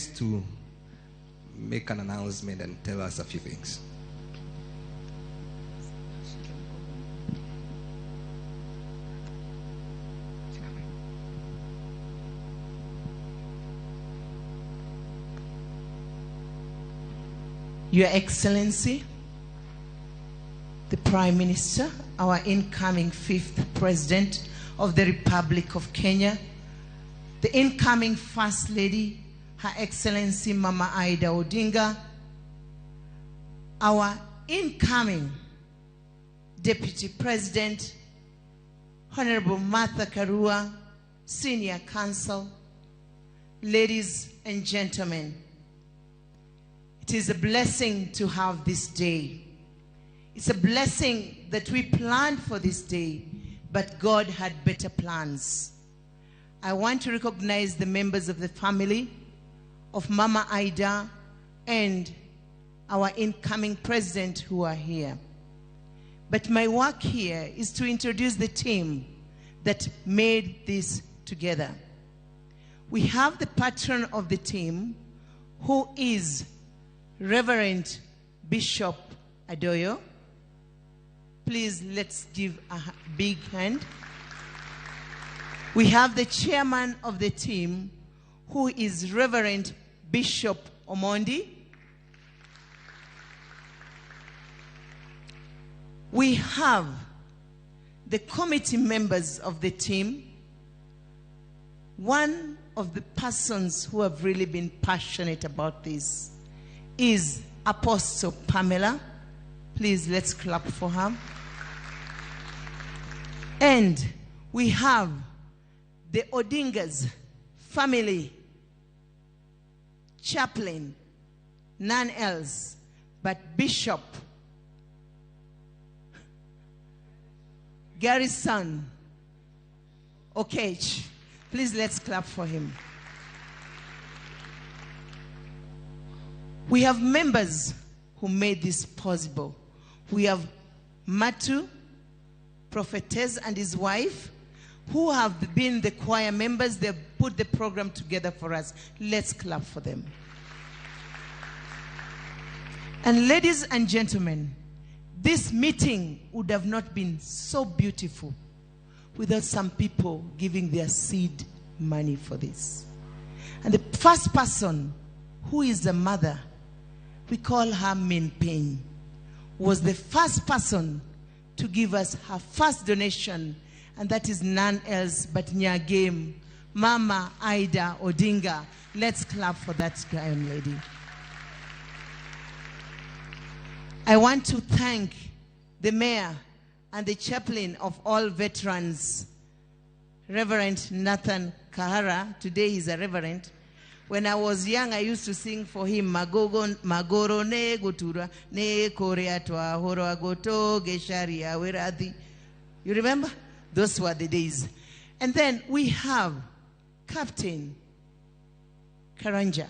to make an announcement and tell us a few things. Your Excellency, the Prime Minister, our incoming 5th President of the Republic of Kenya, the incoming First Lady, Her Excellency Mama Ida Odinga, our incoming Deputy President, Honorable Martha Karua, Senior Counsel, ladies and gentlemen, it is a blessing to have this day. It's a blessing that we planned for this day, but God had better plans. I want to recognize the members of the family of Mama Ida and our incoming president who are here. But my work here is to introduce the team that made this together. We have the patron of the team, who is Reverend Bishop Adoyo. Please, let's give a big hand. We have the chairman of the team, who is Reverend Bishop Omondi. We have the committee members of the team. One of the persons who have really been passionate about this is Apostle Pamela. Please, let's clap for her. And we have the Odinga's family chaplain, none else but Bishop Garrison Okech. Please, let's clap for him. We have members who made this possible. We have Matu, prophetess, and his wife, who have been the choir members. They've put the program together for us. Let's clap for them. And ladies and gentlemen, this meeting would have not been so beautiful without some people giving their seed money for this. And the first person, who is the mother, we call her Min Pain, was the first person to give us her first donation, and that is none else but Nyagame, Mama Ida Odinga. Let's clap for that young lady. I want to thank the mayor and the chaplain of all veterans, Reverend Nathan Kahara. Today he's a reverend. When I was young, I used to sing for him, Magoro ne gutura ne korea toa horo agoto gesharia weradi. You remember? Those were the days. And then we have Captain Karanja.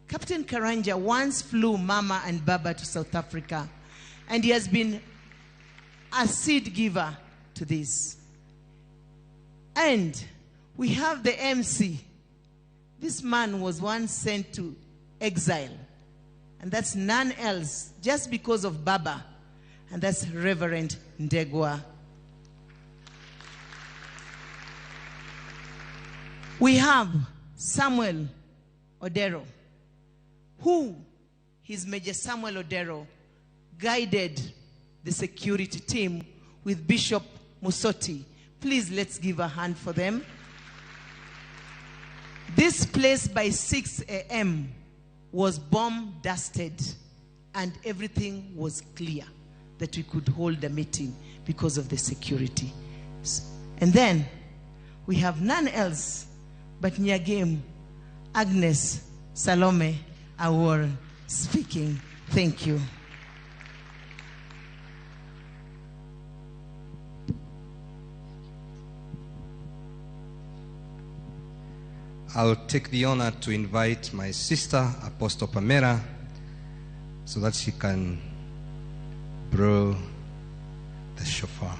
Captain Karanja once flew Mama and Baba to South Africa, and he has been a seed giver to this. And we have the MC. This man was once sent to exile, and that's none else, just because of Baba, and that's Reverend Ndegwa. We have Samuel Odero, who, his Major Samuel Odero, guided the security team with Bishop Musoti. Please, let's give a hand for them. This place by 6 a.m. was bomb dusted, and everything was clear that we could hold the meeting because of the security. And then we have none else but Nyagame Agnes Salome Awor speaking. Thank you. I'll take the honor to invite my sister, Apostle Pamela, so that she can blow the shofar.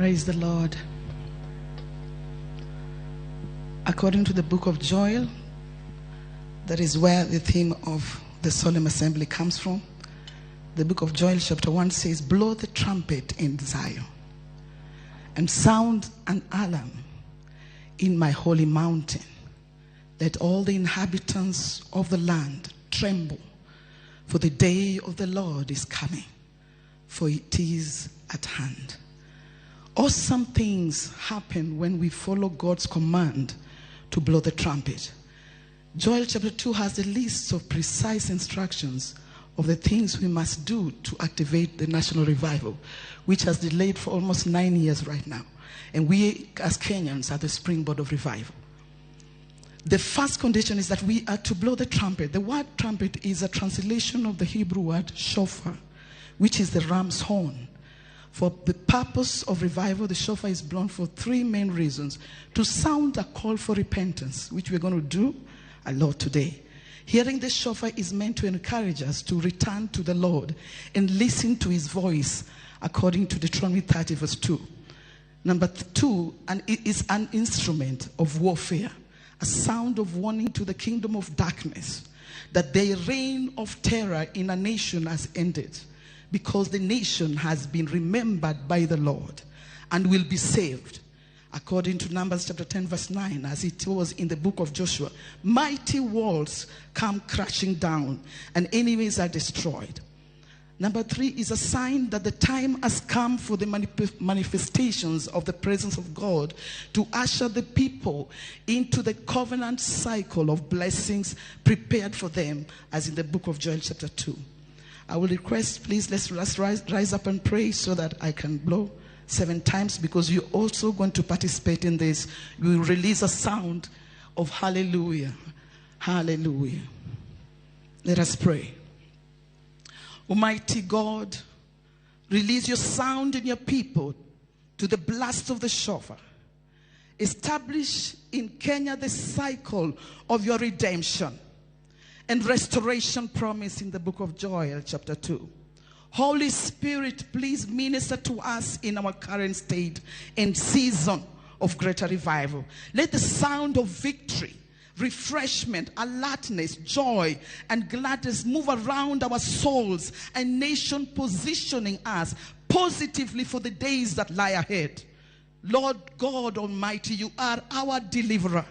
Praise the Lord. According to the book of Joel, that is where the theme of the solemn assembly comes from. The book of Joel chapter 1 says, blow the trumpet in Zion and sound an alarm in my holy mountain. Let all the inhabitants of the land tremble, for the day of the Lord is coming, for it is at hand. Awesome things happen when we follow God's command to blow the trumpet. Joel chapter 2 has a list of precise instructions of the things we must do to activate the national revival, which has delayed for almost 9 years right now. And we as Kenyans are the springboard of revival. The first condition is that we are to blow the trumpet. The word trumpet is a translation of the Hebrew word shofar, which is the ram's horn. For the purpose of revival, the shofar is blown for three main reasons. To sound a call for repentance, which we're going to do a lot today. Hearing the shofar is meant to encourage us to return to the Lord and listen to his voice, according to Deuteronomy 30 verse 2. Number 2, and it is an instrument of warfare, a sound of warning to the kingdom of darkness that their reign of terror in a nation has ended, because the nation has been remembered by the Lord and will be saved. According to Numbers chapter 10 verse 9, as it was in the book of Joshua, mighty walls come crashing down and enemies are destroyed. Number 3 is a sign that the time has come for the manifestations of the presence of God to usher the people into the covenant cycle of blessings prepared for them, as in the book of Joel chapter 2. I will request, please, let's rise up and pray so that I can blow 7 times, because you're also going to participate in this. We will release a sound of hallelujah. Hallelujah. Let us pray. Almighty God, release your sound in your people to the blast of the shofar. Establish in Kenya the cycle of your redemption and restoration promise in the book of Joel chapter 2. Holy Spirit, please minister to us in our current state and season of greater revival. Let the sound of victory, refreshment, alertness, joy, and gladness move around our souls and nation, positioning us positively for the days that lie ahead. Lord God Almighty, you are our deliverer.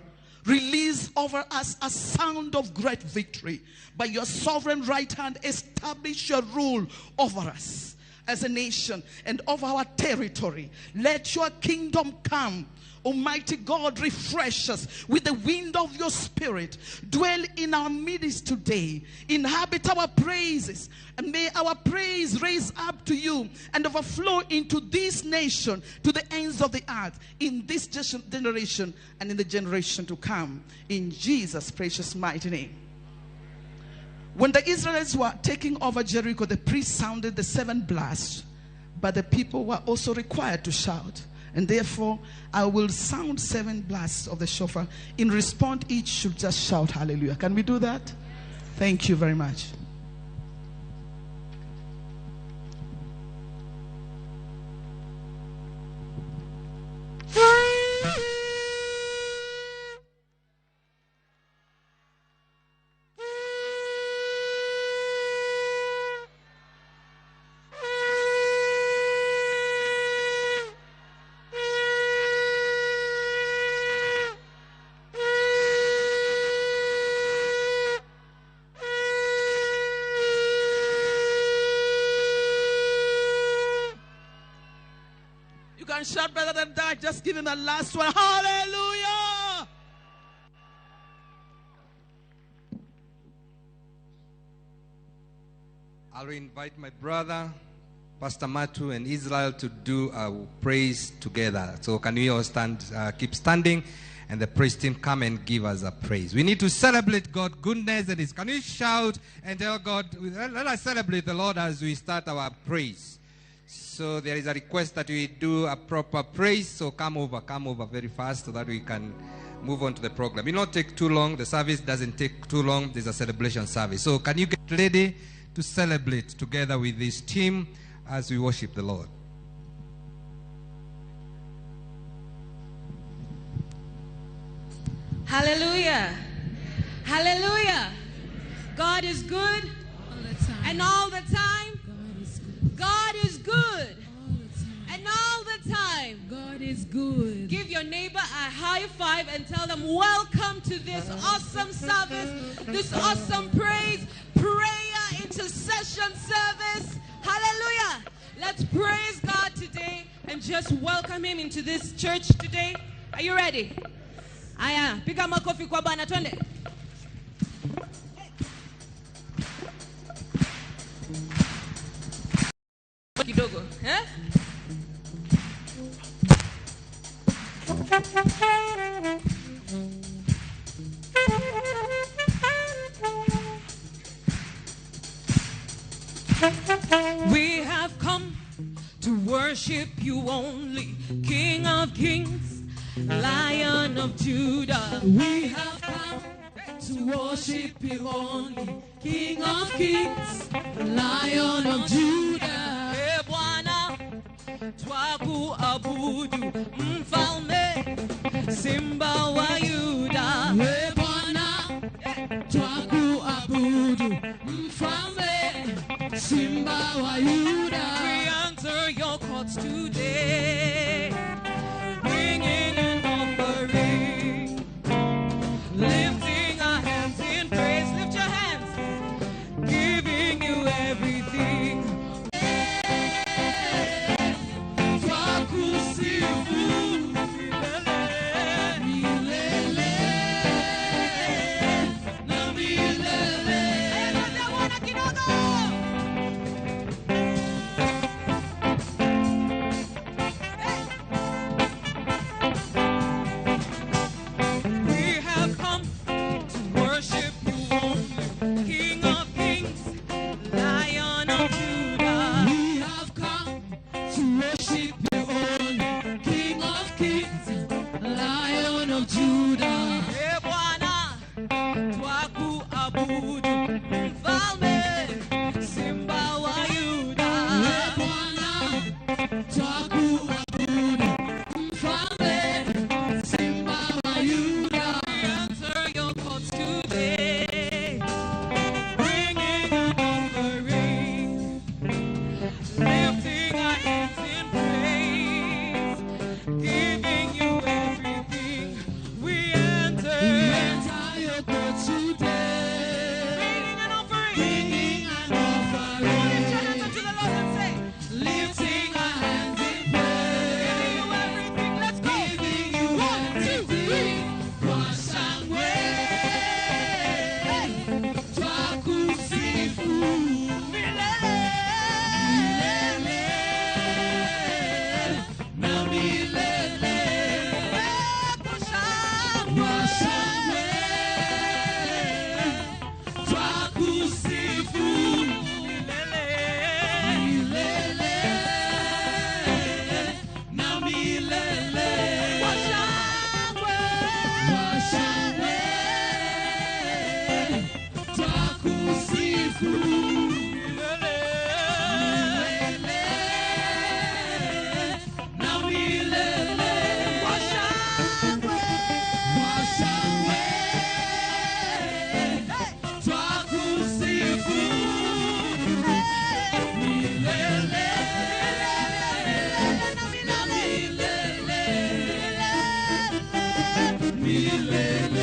Release over us a sound of great victory. By your sovereign right hand, establish your rule over us as a nation and over our territory. Let your kingdom come. Almighty God, refresh us with the wind of your spirit. Dwell in our midst today. Inhabit our praises. And may our praise raise up to you and overflow into this nation, to the ends of the earth, in this generation and in the generation to come. In Jesus' precious mighty name. When the Israelites were taking over Jericho, the priest sounded the 7 blasts, but the people were also required to shout. And therefore, I will sound 7 blasts of the shofar. In response, each should just shout hallelujah. Can we do that? Thank you very much. Shout better than that. Just give him a last one. Hallelujah. I'll invite my brother, Pastor Matu, and Israel to do a praise together. So can we all stand, keep standing, and the praise team come and give us a praise. We need to celebrate God's goodness and His. Can we shout and tell God, let us celebrate the Lord as we start our praise. So there is a request that we do a proper praise. So come over very fast so that we can move on to the program. It will not take too long. The service doesn't take too long. There's a celebration service. So can you get ready to celebrate together with this team as we worship the Lord? Hallelujah. Hallelujah. God is good. And all the time. God is good. And all the time. God is good. Give your neighbor a high five and tell them, welcome to this awesome service, this awesome praise, prayer, intercession service. Hallelujah. Let's praise God today and just welcome him into this church today. Are you ready? Aya, piga makofi kwa Bwana, twende. Kidogo, eh? We have come to worship you only, King of Kings, Lion of Judah. We have come to worship you only, King of Kings, Lion of Judah. E Bwana, twakuabudu, Mfalme, Simba wa Yuda. E Bwana, twakuabudu, Mfalme, Simba wa Yuda. We enter your courts today, bringing an offering, lifting our hands in praise. Lift your hands, giving you everything. Twakusifu, milele na milele. We have come to worship you only, King of Kings, Lion of Judah. We have come to worship you only, King of Kings, Lion of Judah. E Bwana, twakuabudu, Mfalme, Simba wa Yuda. E Bwana, twakuabudu, Mfalme, Simba wa Yuda. We enter your courts today, bringing an offering, lifting our hands in praise, giving you everything. We enter, Enter your courts today, bringing an offering. bringing an Lift your hands offering, up to the Lord and say, lifting our hands in giving praise, you everything. Let's go. giving you 1, 2, 3. everything. Washangwe, twakusifu, milele na milele. Washangwe, twakusifu, milele na milele. Washangwe, twakusifu, milele na milele. Washangwe, twakusifu, milele na milele.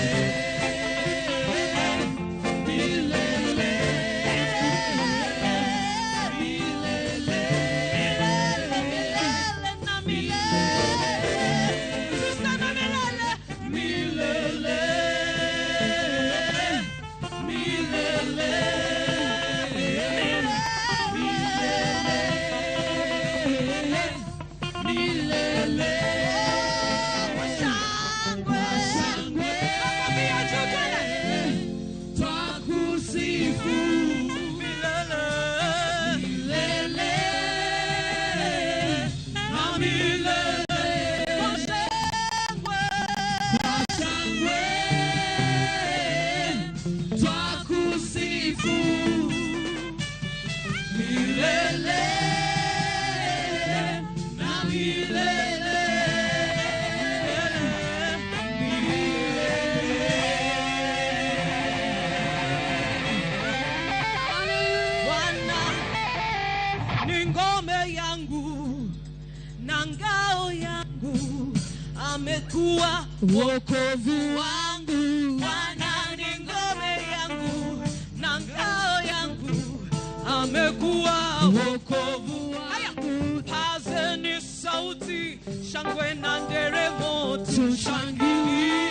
yangu, amekuwa wokovu wangu. Bwana ni ngome yangu na ngao yangu, amekuwa wokovu wangu. Pazeni sauti, shangwe na nderemo, tushangilie.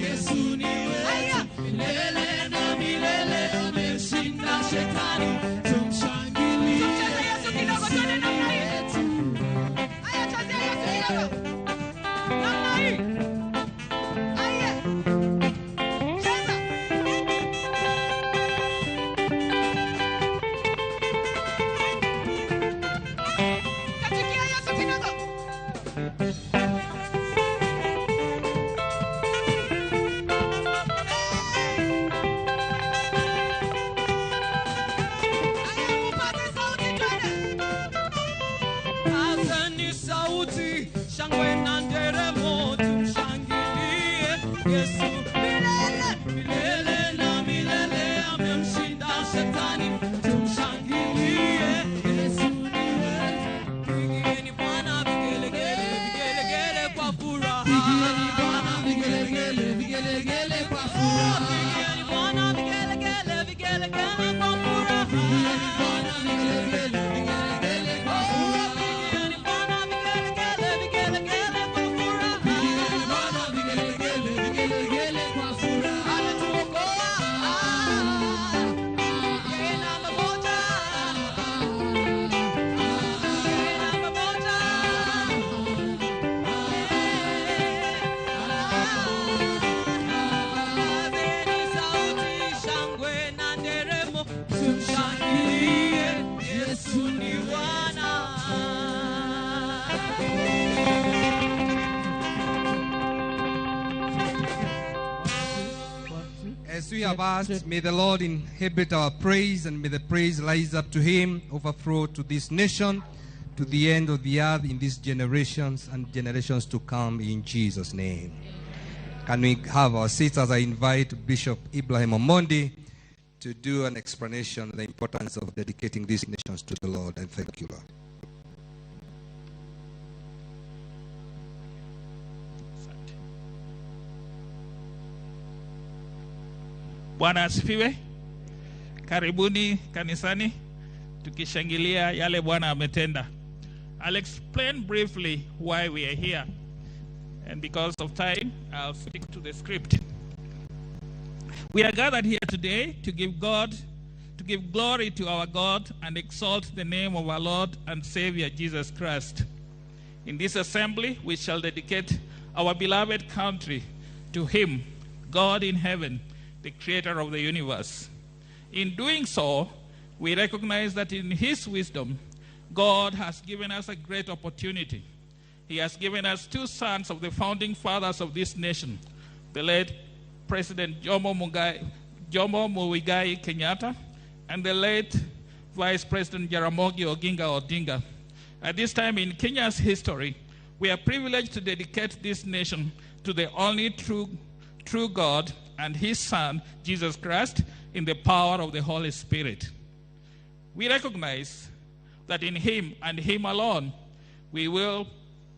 Yesu ni wetu milele na milele, ameshinda shetani, tumshangilie. Tumcheze Yesu kidogo, twende namna hii. Aya, chezea Yesu kidogo. Namna hii. Aya. Cheza. Katikia Yesu kidogo. Shangwe na nderemo, tumshangilie. Yesu milele, milele na milele, amemshinda shetani, tumshangilie. Yesu ni wetu. Pigieni Bwana vigelegele, vigelegele kwa furaha. Pigieni Bwana vigelegele, vigelegele kwa furaha. Pigieni Bwana vigelegele, vigelegele kwa furaha. Pigieni Bwana vigelegele, vigelegele kwa furaha. Pigieni Bwana vigelegele, vigelegele kwa furaha. Pigieni Bwana vigelegele, vigelegele kwa furaha. Ametuokoa. Yeye namba moja. Yeye namba moja. Pazeni sauti, shangwe na nderemo, tumshangilie. Yesu ni Bwana. As we have asked, may the Lord inhabit our praise, and may the praise rise up to him, overflow to this nation, to the end of the earth, in these generations and generations to come, in Jesus' name. Can we have our seats as I invite Bishop Ibrahim Omondi to do an explanation of the importance of dedicating these nations to the Lord? And thank you, Lord. Bwana asifiwe. Karibuni kanisani tukishangilia yale Bwana ametenda. I'll explain briefly why we are here. And because of time, I'll stick to the script. We are gathered here today to give glory to our God and exalt the name of our Lord and Savior Jesus Christ. In this assembly, we shall dedicate our beloved country to him, God in heaven, the creator of the universe. In doing so, we recognize that in his wisdom, God has given us a great opportunity. He has given us two sons of the founding fathers of this nation, the late President Jomo Muigai Kenyatta and the late Vice President Ramogi Odinga. At this time in Kenya's history, we are privileged to dedicate this nation to the only true God and his Son, Jesus Christ, in the power of the Holy Spirit. We recognize that in him and him alone, we will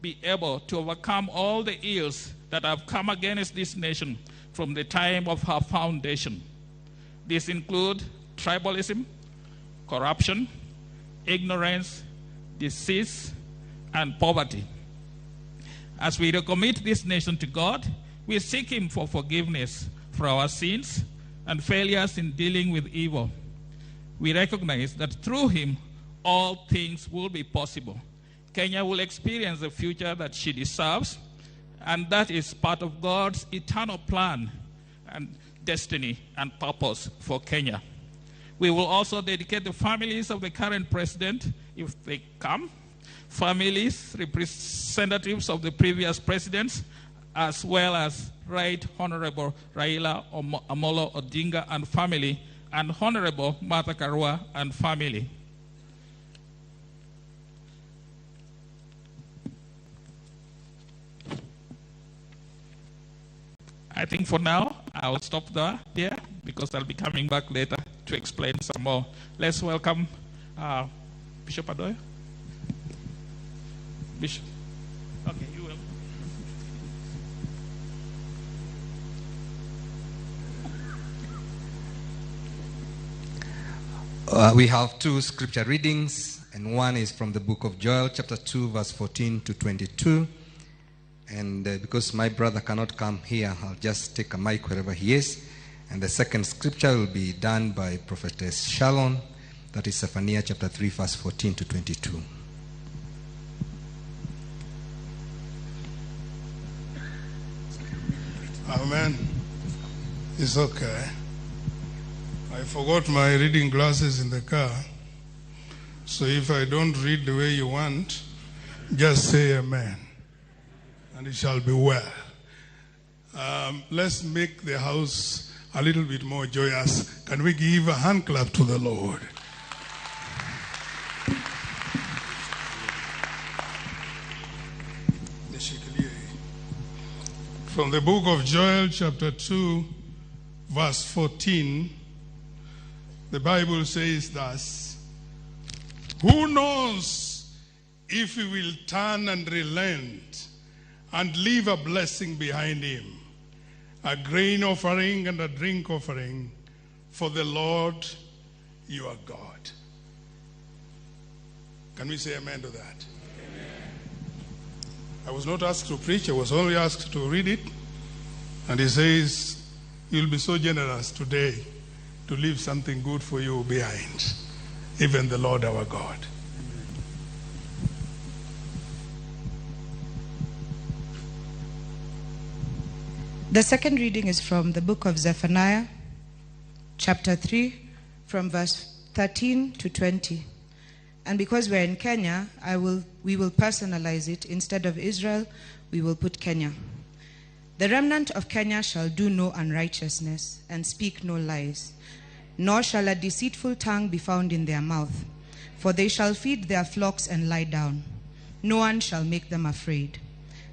be able to overcome all the ills that have come against this nation from the time of her foundation. These include tribalism, corruption, ignorance, disease, and poverty. As we recommit this nation to God, we seek him for forgiveness for our sins and failures in dealing with evil. We recognize that through him, all things will be possible. Kenya will experience the future that she deserves, and that is part of God's eternal plan and destiny and purpose for Kenya. We will also dedicate the families of the current president, if they come, families, representatives of the previous presidents, as well as Right Honorable Raila Amolo Odinga and family, and Honorable Martha Karua and family. I think for now, I'll stop there because I'll be coming back later to explain some more. Let's welcome Bishop Adoy. Bishop. Okay, you will. We have two scripture readings, and one is from the book of Joel, chapter 2, verse 14 to 22. And because my brother cannot come here, I'll just take a mic wherever he is. And the second scripture will be done by Prophetess Shalom. That is Zephaniah chapter 3, verse 14 to 22. Amen. It's okay. I forgot my reading glasses in the car. So if I don't read the way you want, just say amen. And it shall be well. Let's make the house a little bit more joyous. Can we give a hand clap to the Lord? From the book of Joel, chapter 2, verse 14, the Bible says thus, who knows if he will turn and relent and leave a blessing behind him, a grain offering and a drink offering for the Lord your God. Can we say amen to that? I was not asked to preach, I was only asked to read it. And he says, you'll be so generous today to leave something good for you behind, even the Lord our God. The second reading is from the book of Zephaniah, chapter 3, from verse 13 to 20. And because we're in Kenya, we will personalize it. Instead of Israel, we will put Kenya. The remnant of Kenya shall do no unrighteousness and speak no lies, nor shall a deceitful tongue be found in their mouth. For they shall feed their flocks and lie down. No one shall make them afraid.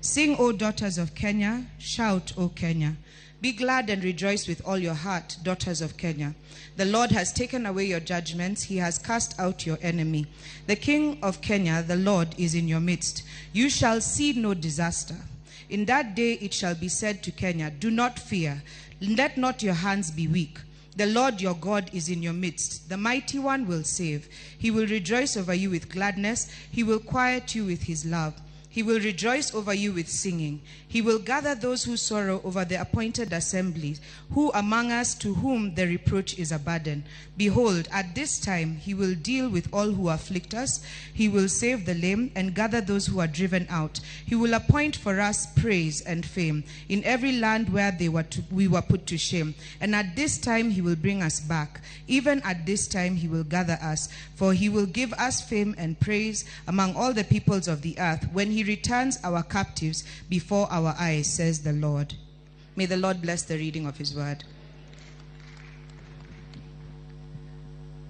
Sing, O daughters of Kenya. Shout, O Kenya. Be glad and rejoice with all your heart, daughters of Kenya. The Lord has taken away your judgments. He has cast out your enemy. The King of Kenya, the Lord, is in your midst. You shall see no disaster. In that day it shall be said to Kenya, do not fear. Let not your hands be weak. The Lord your God is in your midst. The mighty one will save. He will rejoice over you with gladness. He will quiet you with his love. He will rejoice over you with singing. He will gather those who sorrow over the appointed assemblies, who among us to whom the reproach is a burden. Behold, at this time he will deal with all who afflict us. He will save the lame and gather those who are driven out. He will appoint for us praise and fame in every land where we were put to shame. And at this time he will bring us back. Even at this time he will gather us, for he will give us fame and praise among all the peoples of the earth, when he returns our captives before our eyes, says the Lord. May the Lord bless the reading of his word.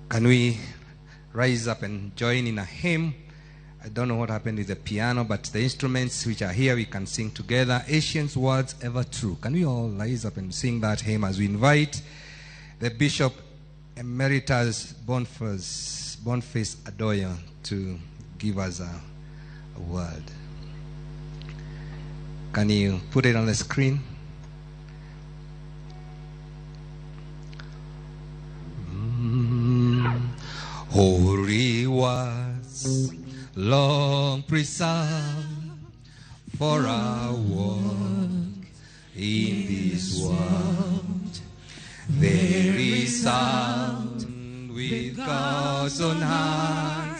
Can we rise up and join in a hymn? I don't know what happened with the piano, but the instruments which are here, we can sing together. Ancient Words Ever True. Can we all rise up and sing that hymn as we invite the Bishop Emeritus Boniface Adoyo to give us a word. Can you put it on the screen? Holy words, long preserved for our work in this world. Very sound with God's own heart,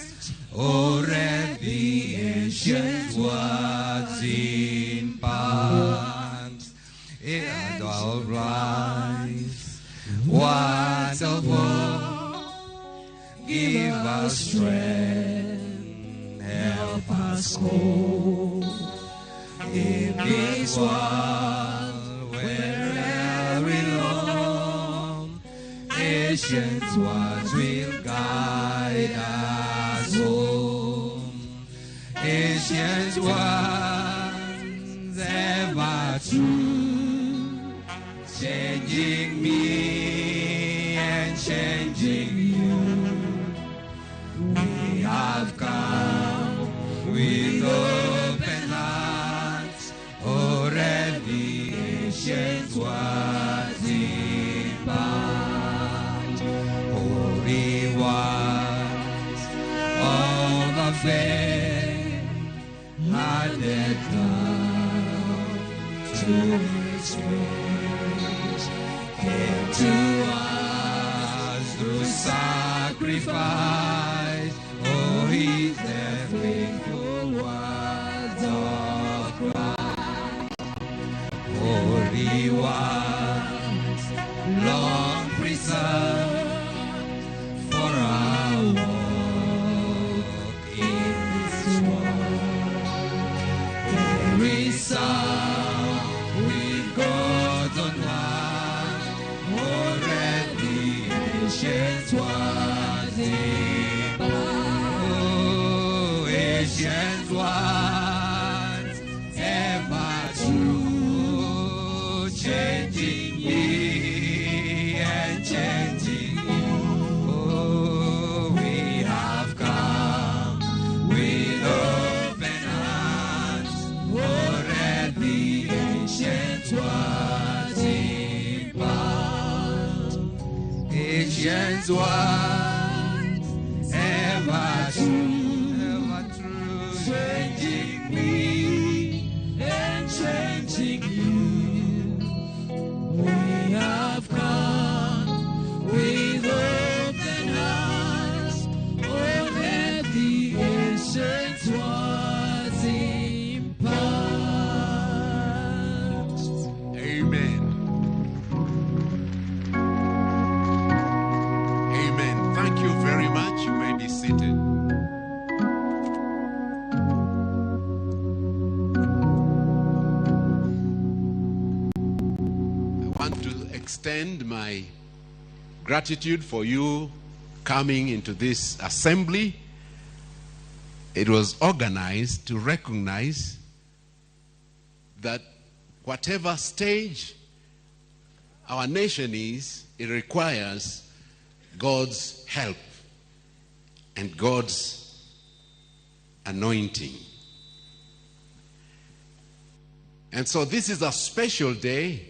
oh, read the ancient words in part, and our life, wonderful, give us strength, help us hope, in this world, wherever we roam, ancient words will guide us home. Ancient words ever true, changing me and changing you. We have come with open hearts, already ancient words in part. Holy words to exchange, came to us through sacrifice. Oh, he's the faithful words of Christ. Holy ones, long preserved for our walk in this world. There is some with God's own hand, already ancient ones in oh, ancient ones, ever true, changing ye and changing you. Oh, we have come with open hands, already ancient ones impart. Ancient ones, ever true, changing me and changing you. We have come with open hands, already ancient ones impart. Amen. Amen. Thank you very much. You may be seated. I want to extend my gratitude for you coming into this assembly. It was organized to recognize that whatever stage our nation is, it requires God's help and God's anointing. And so this is a special day.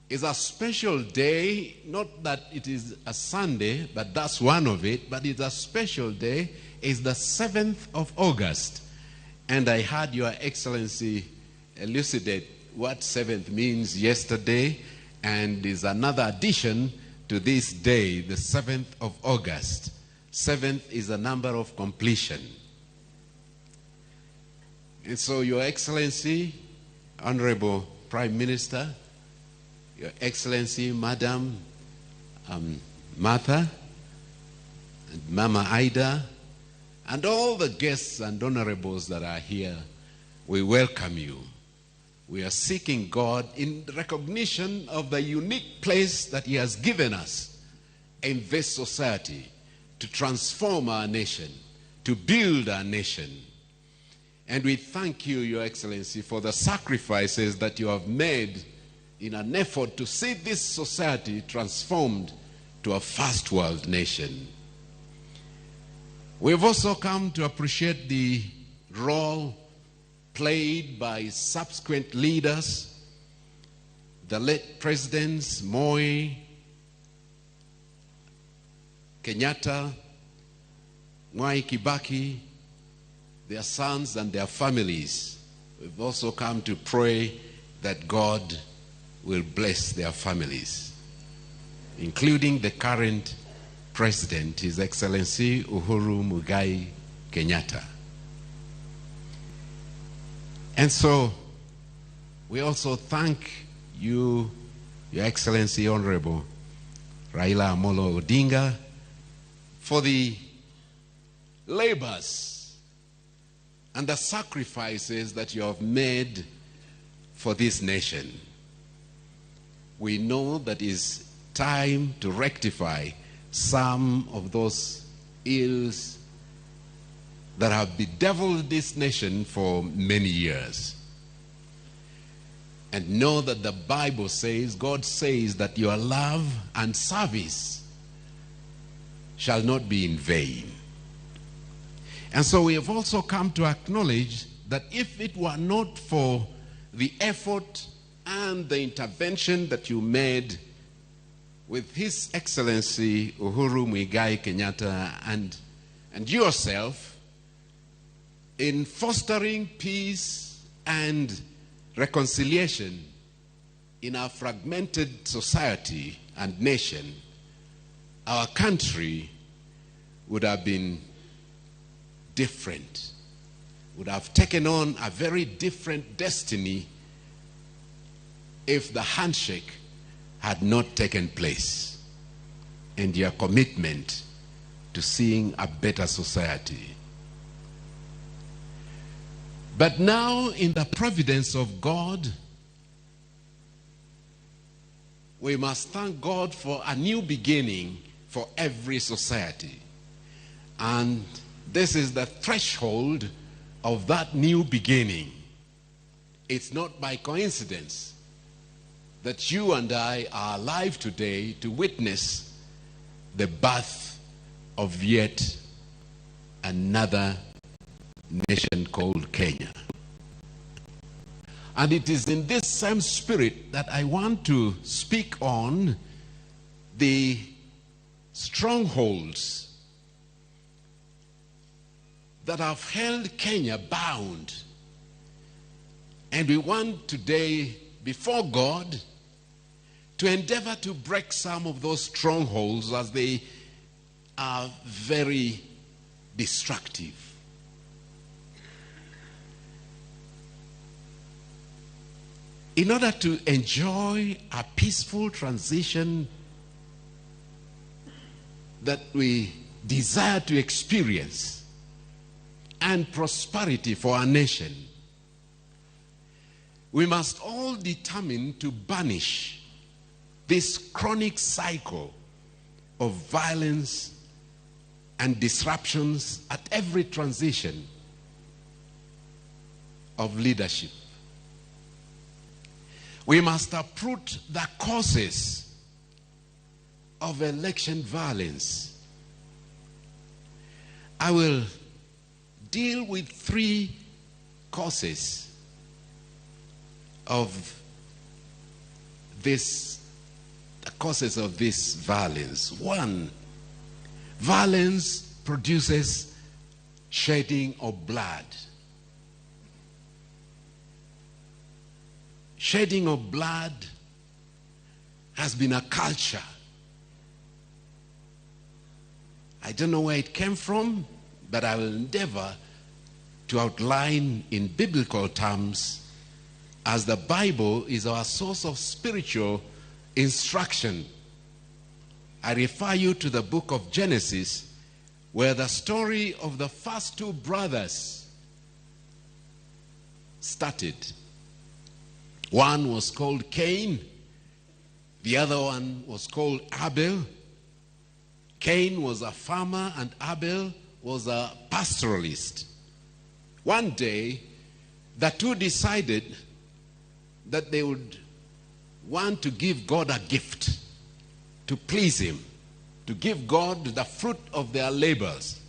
It's a special day, not that it is a Sunday, but that's one of it, but it's a special day. It's the 7th of August. And I heard Your Excellency elucidate what 7th means yesterday, and is another addition to this day, the 7th of August. 7th is a number of completion. And so, Your Excellency, Honorable Prime Minister, Your Excellency, Madam Martha, and Mama Ida, and all the guests and honorables that are here, we welcome you. We are seeking God in recognition of the unique place that He has given us in this society to transform our nation, to build our nation. And we thank you, Your Excellency, for the sacrifices that you have made in an effort to see this society transformed to a first world nation. We've also come to appreciate the role played by subsequent leaders, the late presidents Moi, Kenyatta, Mwai Kibaki, their sons and their families. We've also come to pray that God will bless their families, including the current President, His Excellency Uhuru Muigai Kenyatta. And so, we also thank you, Your Excellency Honorable Raila Amolo Odinga, for the labors and the sacrifices that you have made for this nation. We know that it's time to rectify some of those ills that have bedeviled this nation for many years. And know that the Bible says, God says that your love and service shall not be in vain. And so we have also come to acknowledge that if it were not for the effort and the intervention that you made with His Excellency Uhuru Muigai Kenyatta and yourself in fostering peace and reconciliation in our fragmented society and nation, our country would have been different, would have taken on a very different destiny if the handshake had not taken place and your commitment to seeing a better society. But now, in the providence of God, we must thank God for a new beginning for every society. And this is the threshold of that new beginning. It's not by coincidence that you and I are alive today to witness the birth of yet another nation called Kenya. And it is in this same spirit that I want to speak on the strongholds that have held Kenya bound. And we want today, before God, to endeavor to break some of those strongholds, as they are very destructive. In order to enjoy a peaceful transition that we desire to experience and prosperity for our nation, we must all determine to banish this chronic cycle of violence and disruptions at every transition of leadership. We must uproot the causes of election violence. I will deal with 3 causes of this violence. 1, violence produces shedding of blood. Shedding of blood has been a culture. I don't know where it came from, but I will endeavor to outline in biblical terms, as the Bible is our source of spiritual instruction. I refer you to the book of Genesis, where the story of the first 2 brothers started. One was called Cain, the other one was called Abel. Cain was a farmer and Abel was a pastoralist. One day, the 2 decided that they would want to give God a gift to please him, to give God the fruit of their labors.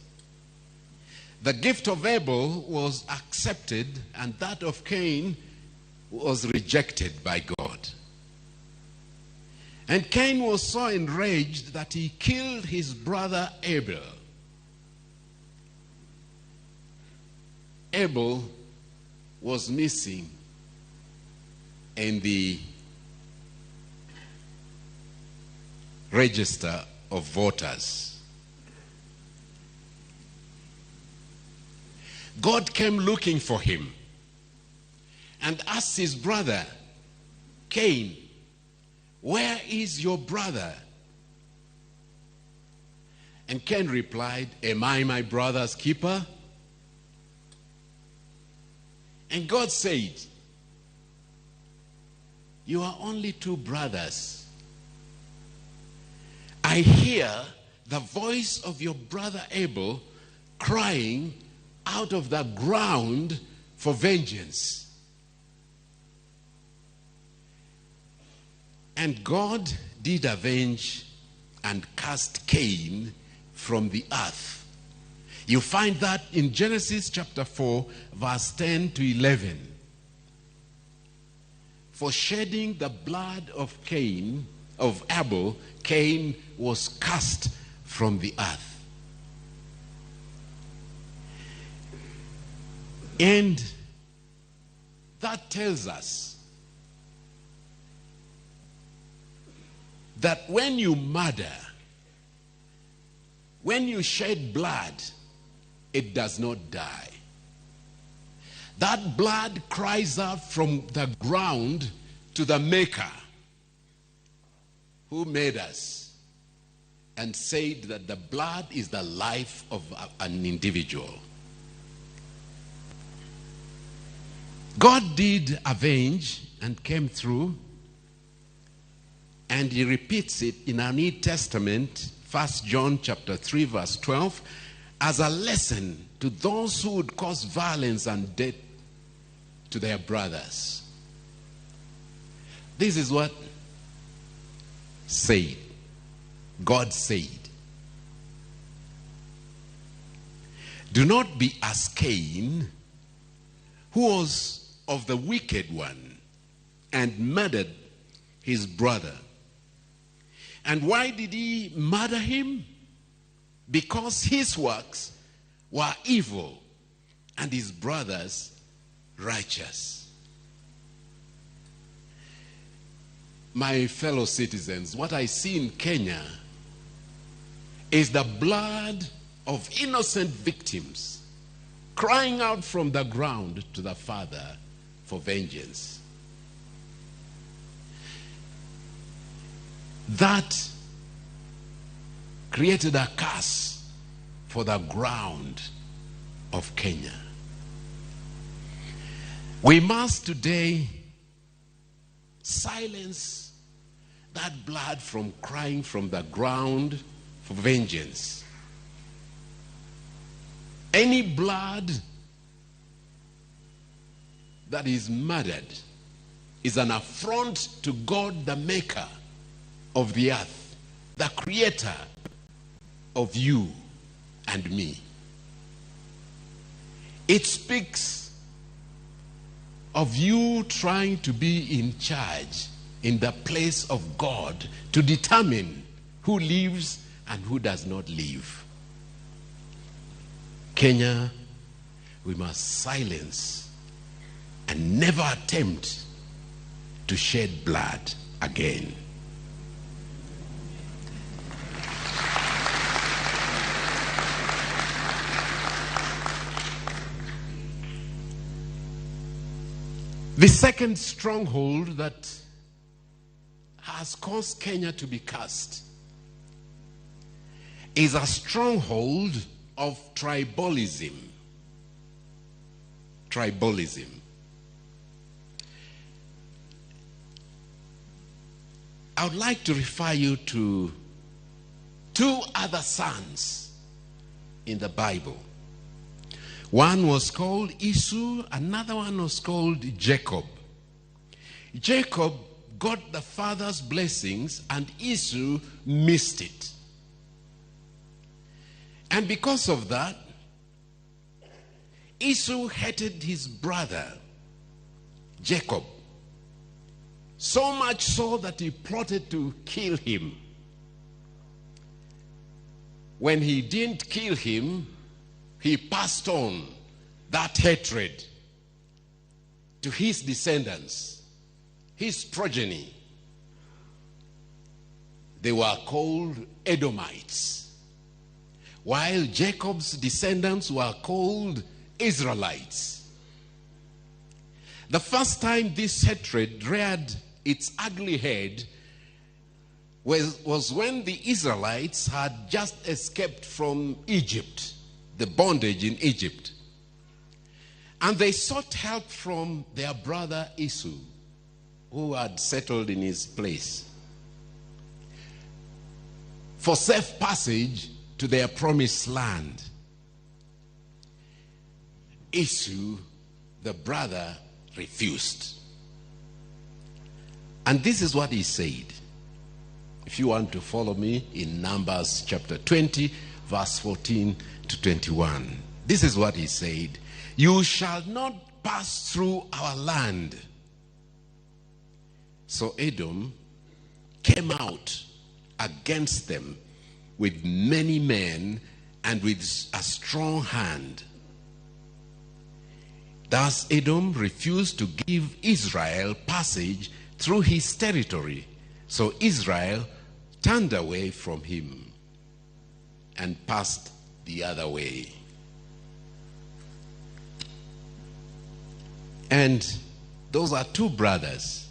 The gift of Abel was accepted, and that of Cain was rejected by God. And Cain was so enraged that he killed his brother Abel. Abel was missing in the register of voters. God came looking for him and asked his brother Cain, "Where is your brother?" And Cain replied, "Am I my brother's keeper?" And God said, "You are only 2 brothers. I hear the voice of your brother Abel crying out of the ground for vengeance." And God did avenge and cast Cain from the earth. You find that in Genesis chapter 4, verse 10 to 11. For shedding the blood of Abel, Cain was cast from the earth. And that tells us that when you murder, when you shed blood, it does not die. That blood cries out from the ground to the Maker who made us and said that the blood is the life of an individual. God did avenge and came through, and he repeats it in our New Testament, 1 John chapter 3 verse 12, as a lesson to those who would cause violence and death to their brothers. This is what God said. Do not be as Cain, who was of the wicked one and murdered his brother. And why did he murder him? Because his works were evil and his brothers righteous. My fellow citizens, what I see in Kenya is the blood of innocent victims crying out from the ground to the Father for vengeance. That created a curse for the ground of Kenya. We must today silence that blood from crying from the ground for vengeance. Any blood that is murdered is an affront to God, the Maker of the earth, the Creator of you and me. It speaks of you trying to be in charge in the place of God to determine who lives and who does not live. Kenya, we must silence and never attempt to shed blood again. The second stronghold that has caused Kenya to be cursed is a stronghold of tribalism. Tribalism. I would like to refer you to two other sons in the Bible. One was called Esau, another one was called Jacob. Jacob got the father's blessings and Esau missed it. And because of that, Esau hated his brother Jacob, so much so that he plotted to kill him. When he didn't kill him, he passed on that hatred to his descendants, his progeny. They were called Edomites, while Jacob's descendants were called Israelites. The first time this hatred reared its ugly head was when the Israelites had just escaped from Egypt, the bondage in Egypt. And they sought help from their brother Esau, who had settled in his place, for safe passage to their promised land. Esau, the brother, refused. And this is what he said. If you want to follow me in Numbers chapter 20, verse 14 to 21. This is what he said. You shall not pass through our land. So Edom came out against them with many men and with a strong hand. Thus Edom refused to give Israel passage through his territory. So Israel turned away from him and passed the other way. And those are two brothers.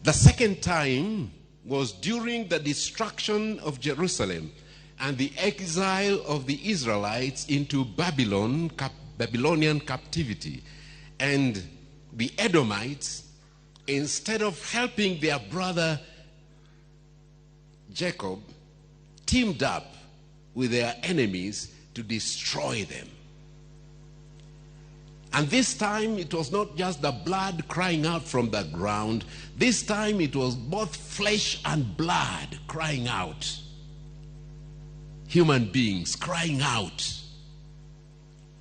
The second time was during the destruction of Jerusalem and the exile of the Israelites into Babylonian captivity. And the Edomites, instead of helping their brother Jacob, teamed up with their enemies to destroy them. And this time it was not just the blood crying out from the ground. This time it was both flesh and blood crying out. Human beings crying out.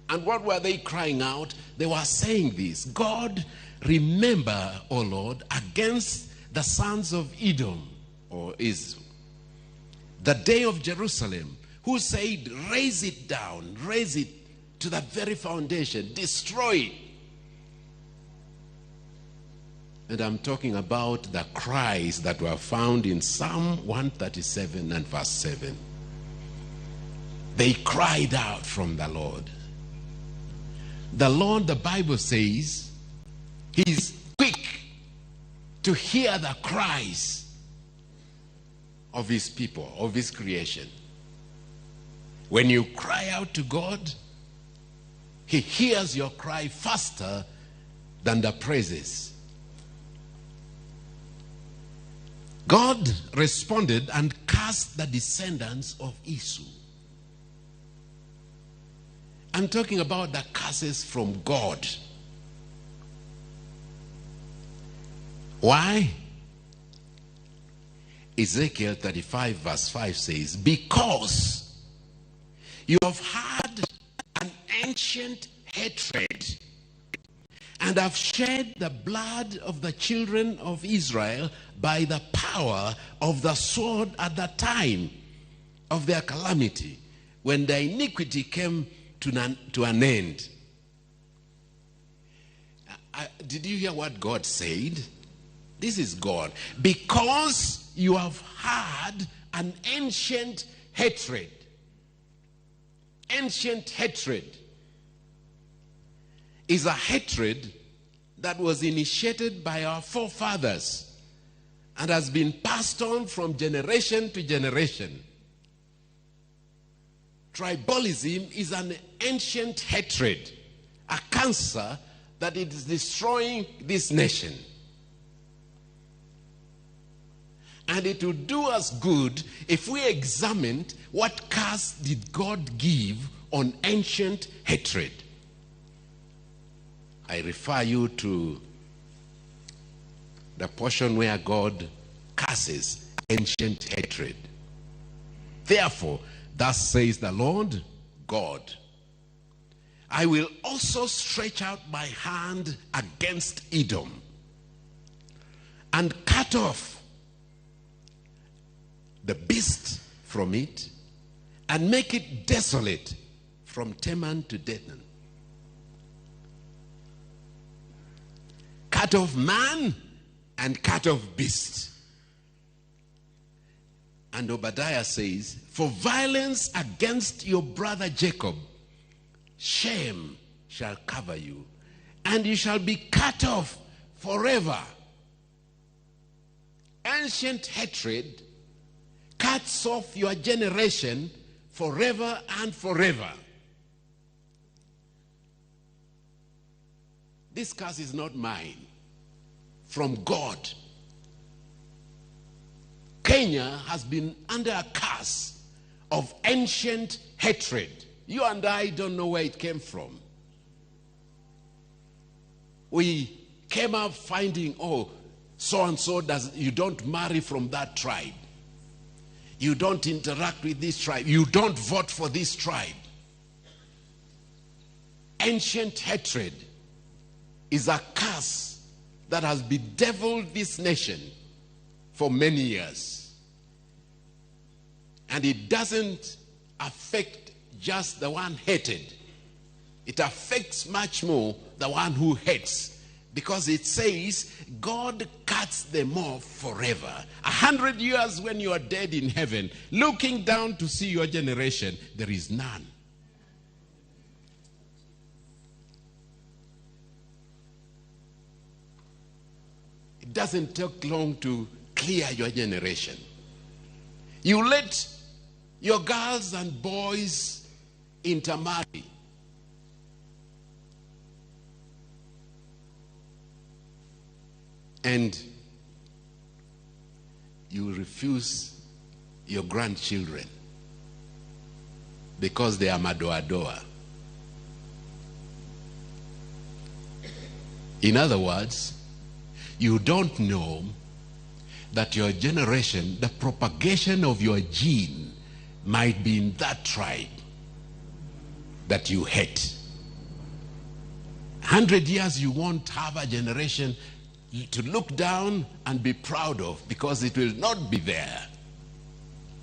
And what were they crying out? They were saying this: God, remember, O Lord, against the sons of Edom, or Israel, the day of Jerusalem, who said, raise it down, raise it to the very foundation, destroy it. And I'm talking about the cries that were found in Psalm 137 and verse 7. They cried out from the Lord. The Lord, the Bible says, He's quick to hear the cries of His people, of His creation. When you cry out to God, He hears your cry faster than the praises. God responded and cursed the descendants of Esau. I'm talking about the curses from God. Why? Ezekiel 35 verse 5 says, because you have had an ancient hatred and have shed the blood of the children of Israel by the power of the sword at the time of their calamity, when the iniquity came to an end. Did you hear what God said? This is God. Because you have had an ancient hatred. Ancient hatred is a hatred that was initiated by our forefathers and has been passed on from generation to generation. Tribalism is an ancient hatred, a cancer that is destroying this nation. And it would do us good if we examined what curse did God give on ancient hatred. I refer you to the portion where God curses ancient hatred. Therefore, thus says the Lord God, I will also stretch out my hand against Edom and cut off the beast from it and make it desolate from Teman to Dedan. Cut off man and cut off beast. And Obadiah says, for violence against your brother Jacob, shame shall cover you, and you shall be cut off forever. Ancient hatred cuts off your generation forever and forever. This curse is not mine, from God. Kenya has been under a curse of ancient hatred. You and I don't know where it came from. We came up finding, oh, so-and-so you don't marry from that tribe. You don't interact with this tribe. You don't vote for this tribe. Ancient hatred is a curse that has bedeviled this nation for many years. And it doesn't affect just the one hated. It affects much more the one who hates, because it says God cuts them off forever. 100 years when you are dead in heaven, looking down to see your generation, there is none. It doesn't take long to clear your generation. You let your girls and boys intermarry. And you refuse your grandchildren because they are madoadoa. In other words, you don't know that your generation, the propagation of your gene, might be in that tribe that you hate. 100 years you won't have a generation to look down and be proud of, because it will not be there.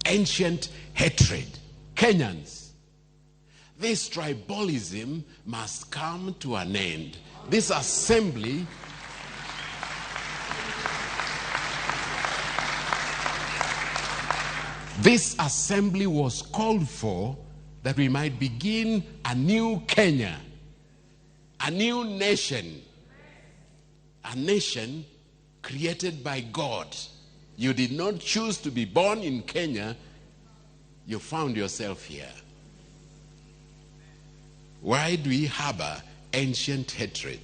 Ancient hatred. Kenyans, this tribalism must come to an end. This assembly was called for that we might begin a new Kenya, a new nation. A nation created by God. You did not choose to be born in Kenya. You found yourself here. Why do we harbor ancient hatred?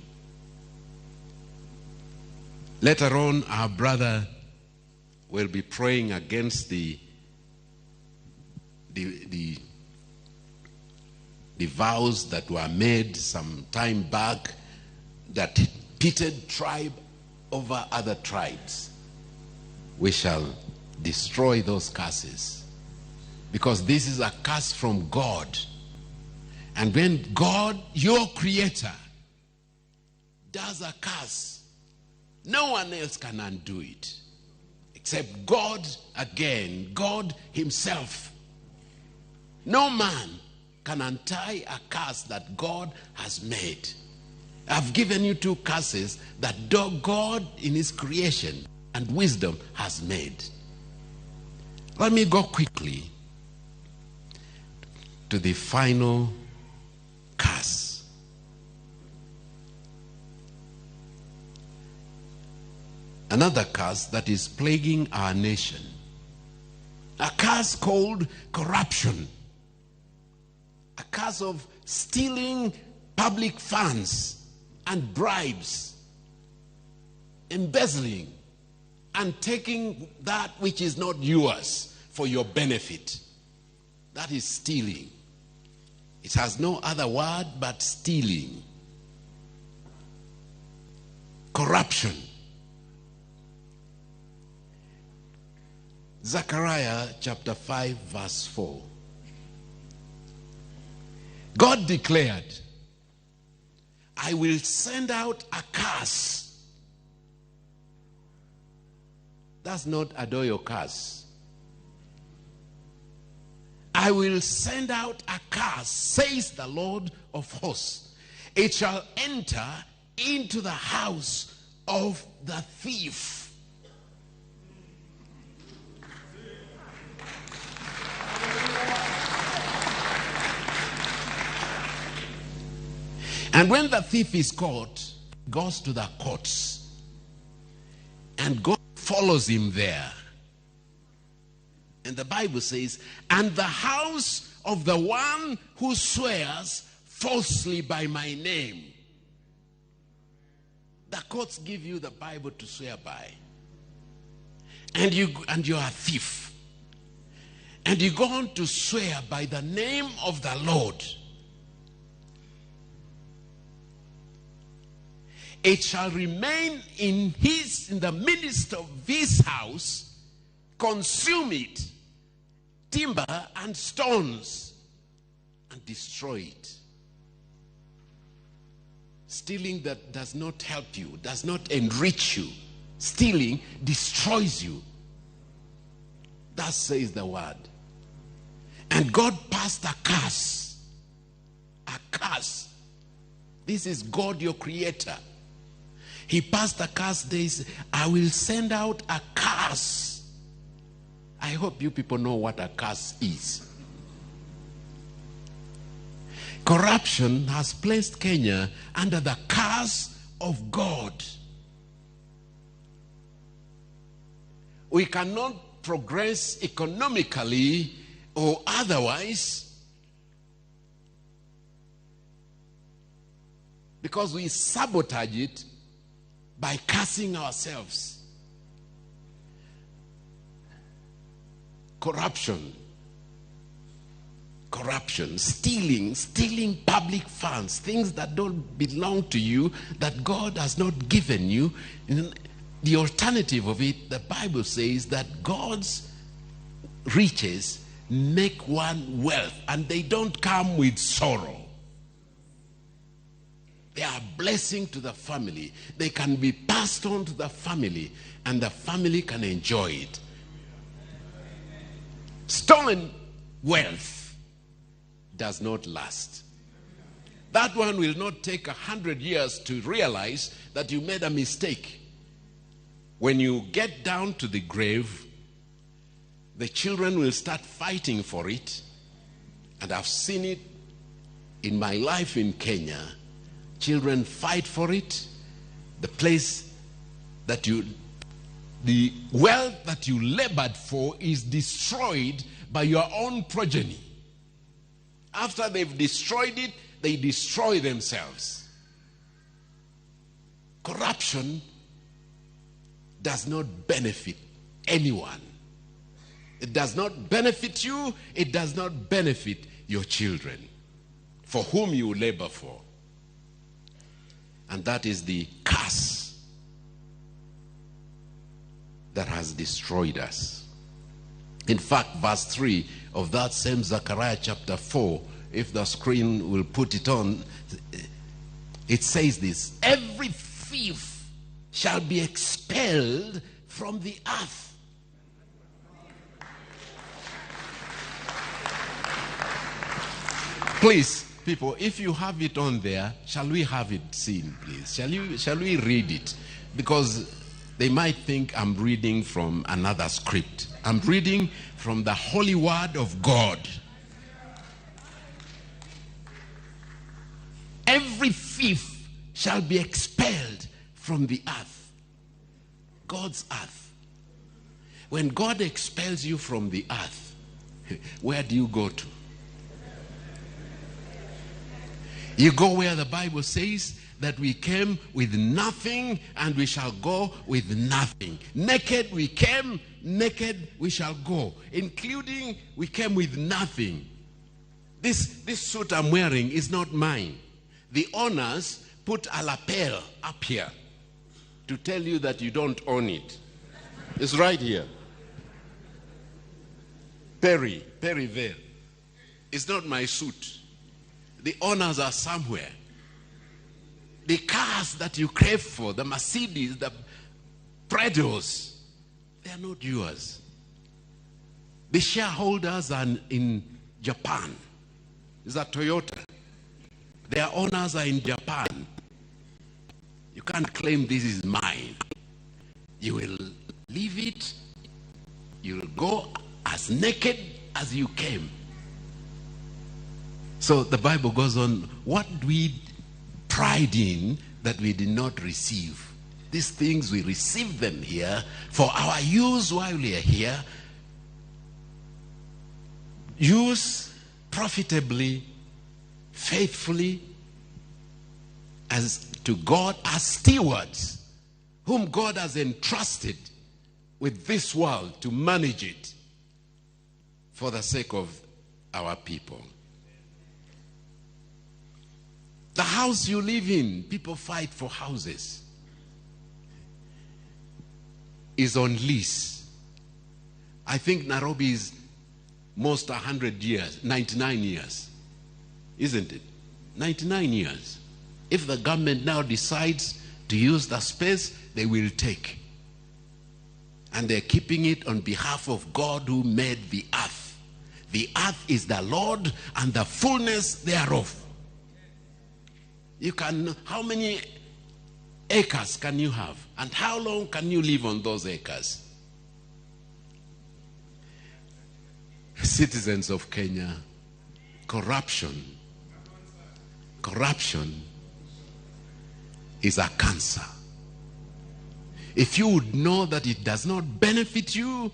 Later on, our brother will be praying against the vows that were made some time back that pitted tribe over other tribes. We shall destroy those curses, because this is a curse from God. And when God, your creator, does a curse, no one else can undo it except God again, God himself. No man can untie a curse that God has made. I've given you two curses that God in his creation and wisdom has made. Let me go quickly to the final curse. Another curse that is plaguing our nation. A curse called corruption. A curse of stealing public funds and bribes, embezzling, and taking that which is not yours for your benefit. That is stealing. It has no other word but stealing. Corruption. Zechariah chapter 5 verse 4. God declared, I will send out a curse. That's not Adoyo curse. I will send out a curse, says the Lord of hosts. It shall enter into the house of the thief. And when the thief is caught, goes to the courts, and God follows him there. And the Bible says, and the house of the one who swears falsely by my name. The courts give you the Bible to swear by. And you're a thief. And you go on to swear by the name of the Lord. It shall remain in the midst of his house, consume it, timber and stones, and destroy it. Stealing that does not help you, does not enrich you. Stealing destroys you. Thus says the word. And God passed a curse This is God, your creator. He passed a curse. Days, I will send out a curse. I hope you people know what a curse is. Corruption has placed Kenya under the curse of God. We cannot progress economically or otherwise because we sabotage it by cursing ourselves. Corruption, stealing public funds, things that don't belong to you, that God has not given you. The alternative of it, the Bible says that God's riches make one wealth, and they don't come with sorrow. They are a blessing to the family. They can be passed on to the family, and the family can enjoy it. Stolen wealth does not last. That one will not take 100 years to realize that you made a mistake. When you get down to the grave, the children will start fighting for it. And I've seen it in my life in Kenya. Children fight for it. The place that the wealth that you labored for is destroyed by your own progeny. After they've destroyed it, they destroy themselves. Corruption does not benefit anyone. It does not benefit you. It does not benefit your children, for whom you labor for. And that is the curse that has destroyed us. In fact, verse 3 of that same Zechariah chapter 4, if the screen will put it on, it says this: every thief shall be expelled from the earth. Please, people, if you have it on there, shall we have it seen, please? Shall we read it? Because they might think I'm reading from another script. I'm reading from the holy word of God. Every thief shall be expelled from the earth. God's earth. When God expels you from the earth, where do you go to? You go where the Bible says that we came with nothing and we shall go with nothing. Naked we came, naked we shall go. Including we came with nothing. This suit I'm wearing is not mine. The owners put a lapel up here to tell you that you don't own it. It's right here. Perry there. It's not my suit. The owners are somewhere. The cars that you crave for, the Mercedes, the Prados, they are not yours. The shareholders are in Japan. It's a Toyota. Their owners are in Japan. You can't claim this is mine. You will leave it. You will go as naked as you came. So the Bible goes on, what we pride in that we did not receive. These things, we receive them here for our use while we are here. Use profitably, faithfully, as to God, as stewards whom God has entrusted with this world to manage it for the sake of our people. The house you live in, people fight for houses, is on lease. I think Nairobi is most 100 years, 99 years. Isn't it? 99 years. If the government now decides to use the space, they will take. And they're keeping it on behalf of God who made the earth. The earth is the Lord and the fullness thereof. how many acres can you have? And how long can you live on those acres? Citizens of Kenya, corruption is a cancer. If you would know that it does not benefit you,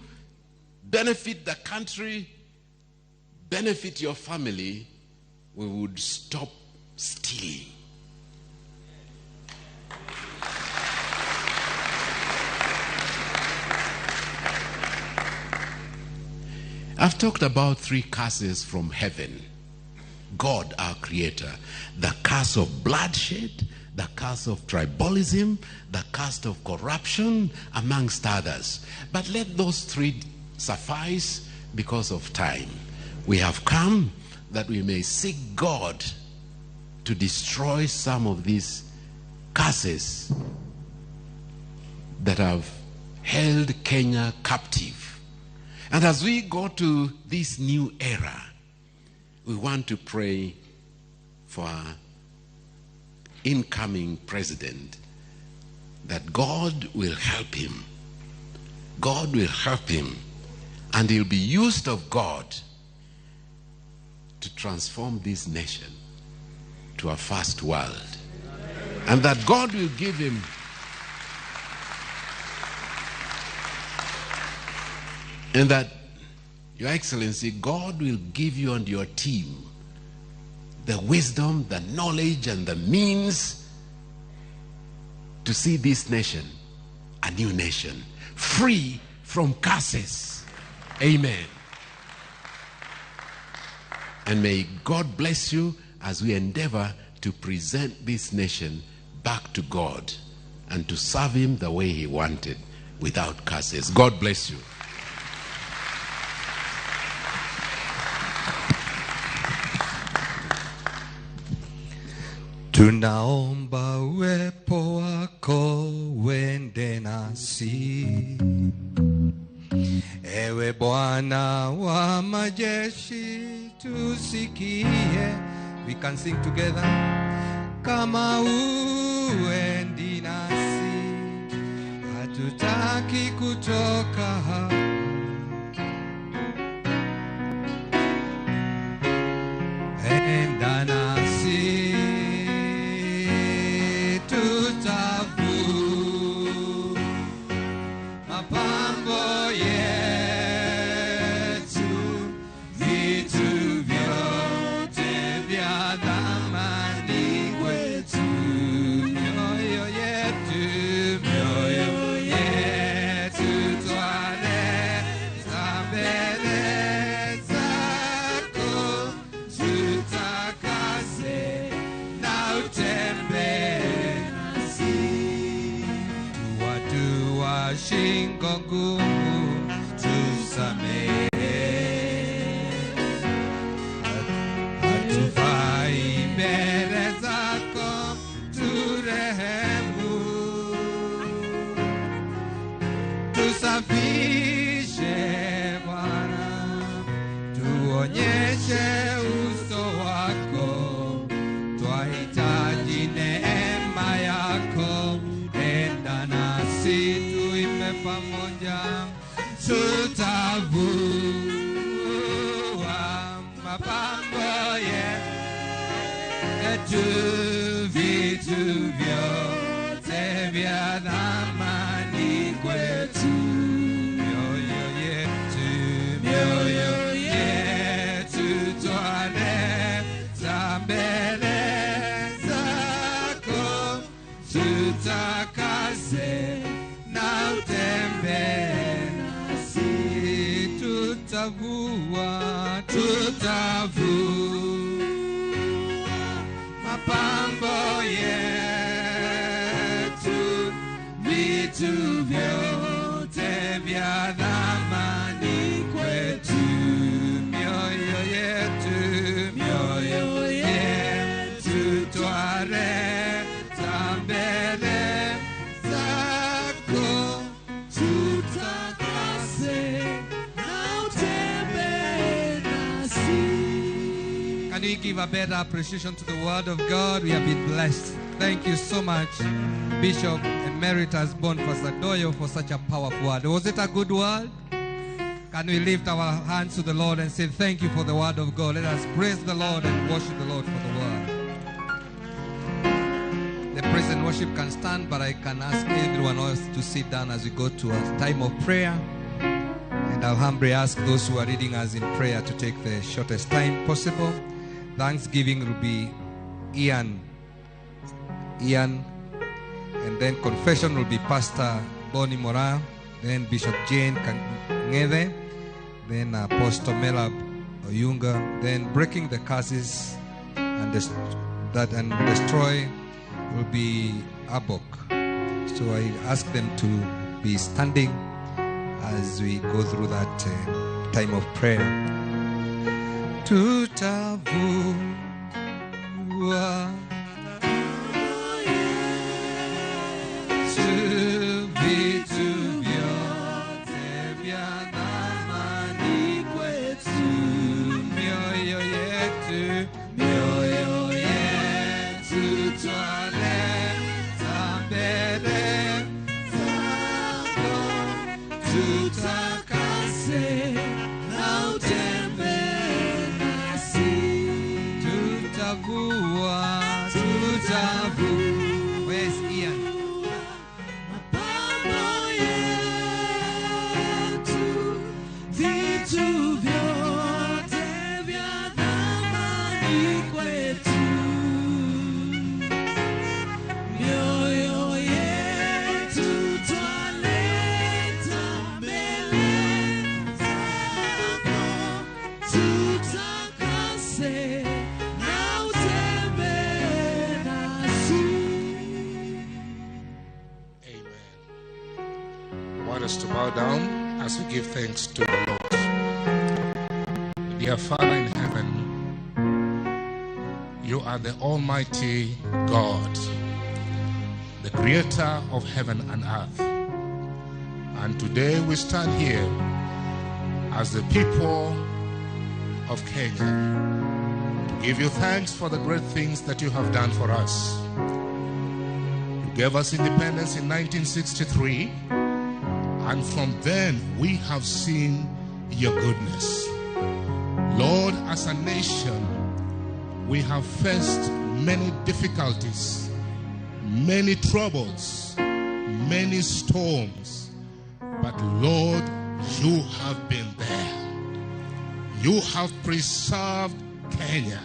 benefit the country, benefit your family, we would stop stealing. I've talked about 3 curses from heaven. God, our creator. The curse of bloodshed, the curse of tribalism, the curse of corruption, amongst others. But let those 3 suffice because of time. We have come that we may seek God to destroy some of these curses that have held Kenya captive. And as we go to this new era, we want to pray for our incoming president, that God will help him. God will help him, and he'll be used of God to transform this nation to a first world. And that God will give him and that, Your Excellency, God will give you and your team the wisdom, the knowledge, and the means to see this nation a new nation, free from curses. Amen. And may God bless you as we endeavor to present this nation back to God and to serve him the way he wanted, without curses. God bless you. Tunaomba uwepo wako uende nasi, ewe Bwana wa majeshi, tusikie. We can sing together. Kama uendi nasi, hatutaki kutoka hapa. Enda nasi, mapambo yetu, vitu vyote vya thamani kwetu, mioyo yetu twaleta mbele zako, tutakase na utembee nasi. Watu wa shingo ngumu tusamehe, hatufai mbele zako, turehemu. Tusafishe Bwana, tuonyeshe uso wako, twahitaji neema yako. Enda nasi tuime pamoja, tutavua mapambo yetu, vitu vyote vya thamani kwetu, mioyo yetu twaleta mbele zako, tutakase na utembee nasi. Tutavua mapambo yetu, vitu vyote vya thamani kwetu, mioyo yetu twaleta mbele zako, tutakase na utembee nasi. Can we give a better appreciation to the word of God? We have been blessed. Thank you so much, Bishop Emeritus Boniface Adoyo, for such a powerful word. Was it a good word? Can we lift our hands to the Lord and say thank you for the word of God? Let us praise the Lord and worship the Lord for the word. The praise and worship can stand, but I can ask everyone else to sit down as we go to a time of prayer. And I'll humbly ask those who are leading us in prayer to take the shortest time possible. Thanksgiving will be Ian. And then confession will be Pastor Bonnie Mora, then Bishop Jane Kangede, then Apostle Melab Oyunga, then breaking the curses and destroy will be Abok. So I ask them to be standing as we go through that time of prayer. Tutavua vitu vyote vya thamani kwetu, mioyo yetu twaleta mbele zako, tutakase na utembee nasi, tutavua. Where's Ian? To bow down as we give thanks to the Lord. Dear Father in heaven, you are the Almighty God, the creator of heaven and earth. And today we stand here as the people of Kenya to give you thanks for the great things that you have done for us. You gave us independence in 1963. And from then, we have seen your goodness. Lord, as a nation, we have faced many difficulties, many troubles, many storms. But Lord, you have been there. You have preserved Kenya.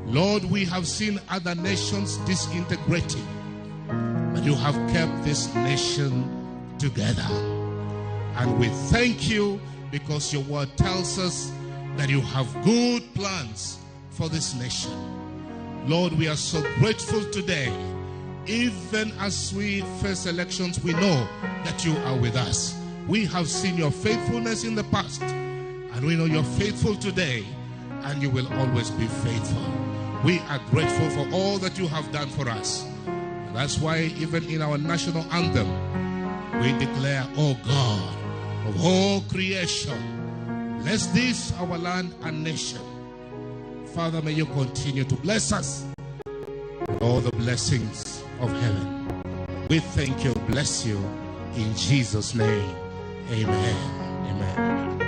Lord, we have seen other nations disintegrating, but you have kept this nation together. And we thank you because your word tells us that you have good plans for this nation. Lord, we are so grateful today. Even as we face elections, we know that you are with us. We have seen your faithfulness in the past, and we know you're faithful today, and you will always be faithful. We are grateful for all that you have done for us. And that's why even in our national anthem, we declare, oh God, of all creation, bless this our land and nation. Father, may you continue to bless us with all the blessings of heaven. We thank you, bless you, in Jesus' name. Amen. Amen.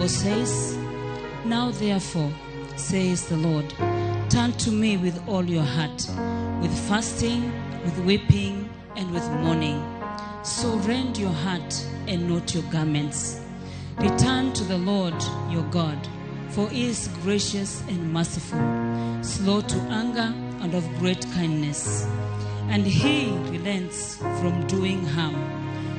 Says, now therefore, says the Lord, turn to me with all your heart, with fasting, with weeping, and with mourning. So rend your heart and not your garments. Return to the Lord your God, for he is gracious and merciful, slow to anger and of great kindness. And he relents from doing harm.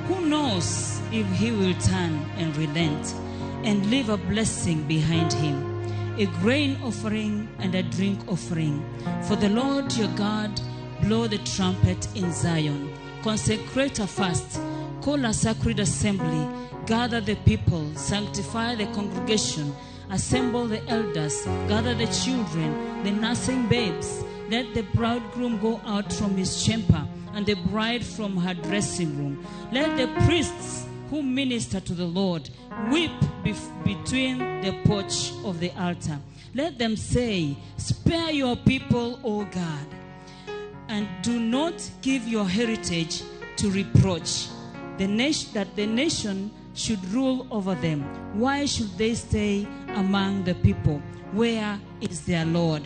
Who knows if he will turn and relent and leave a blessing behind him, a grain offering and a drink offering. For the Lord your God, blow the trumpet in Zion. Consecrate a fast, call a sacred assembly, gather the people, sanctify the congregation, assemble the elders, gather the children, the nursing babes. Let the bridegroom go out from his chamber, and the bride from her dressing room. Let the priests who minister to the Lord weep between the porch of the altar. Let them say, spare your people, O God, and do not give your heritage to reproach. That the nation should rule over them. Why should they stay among the people? Where is their Lord?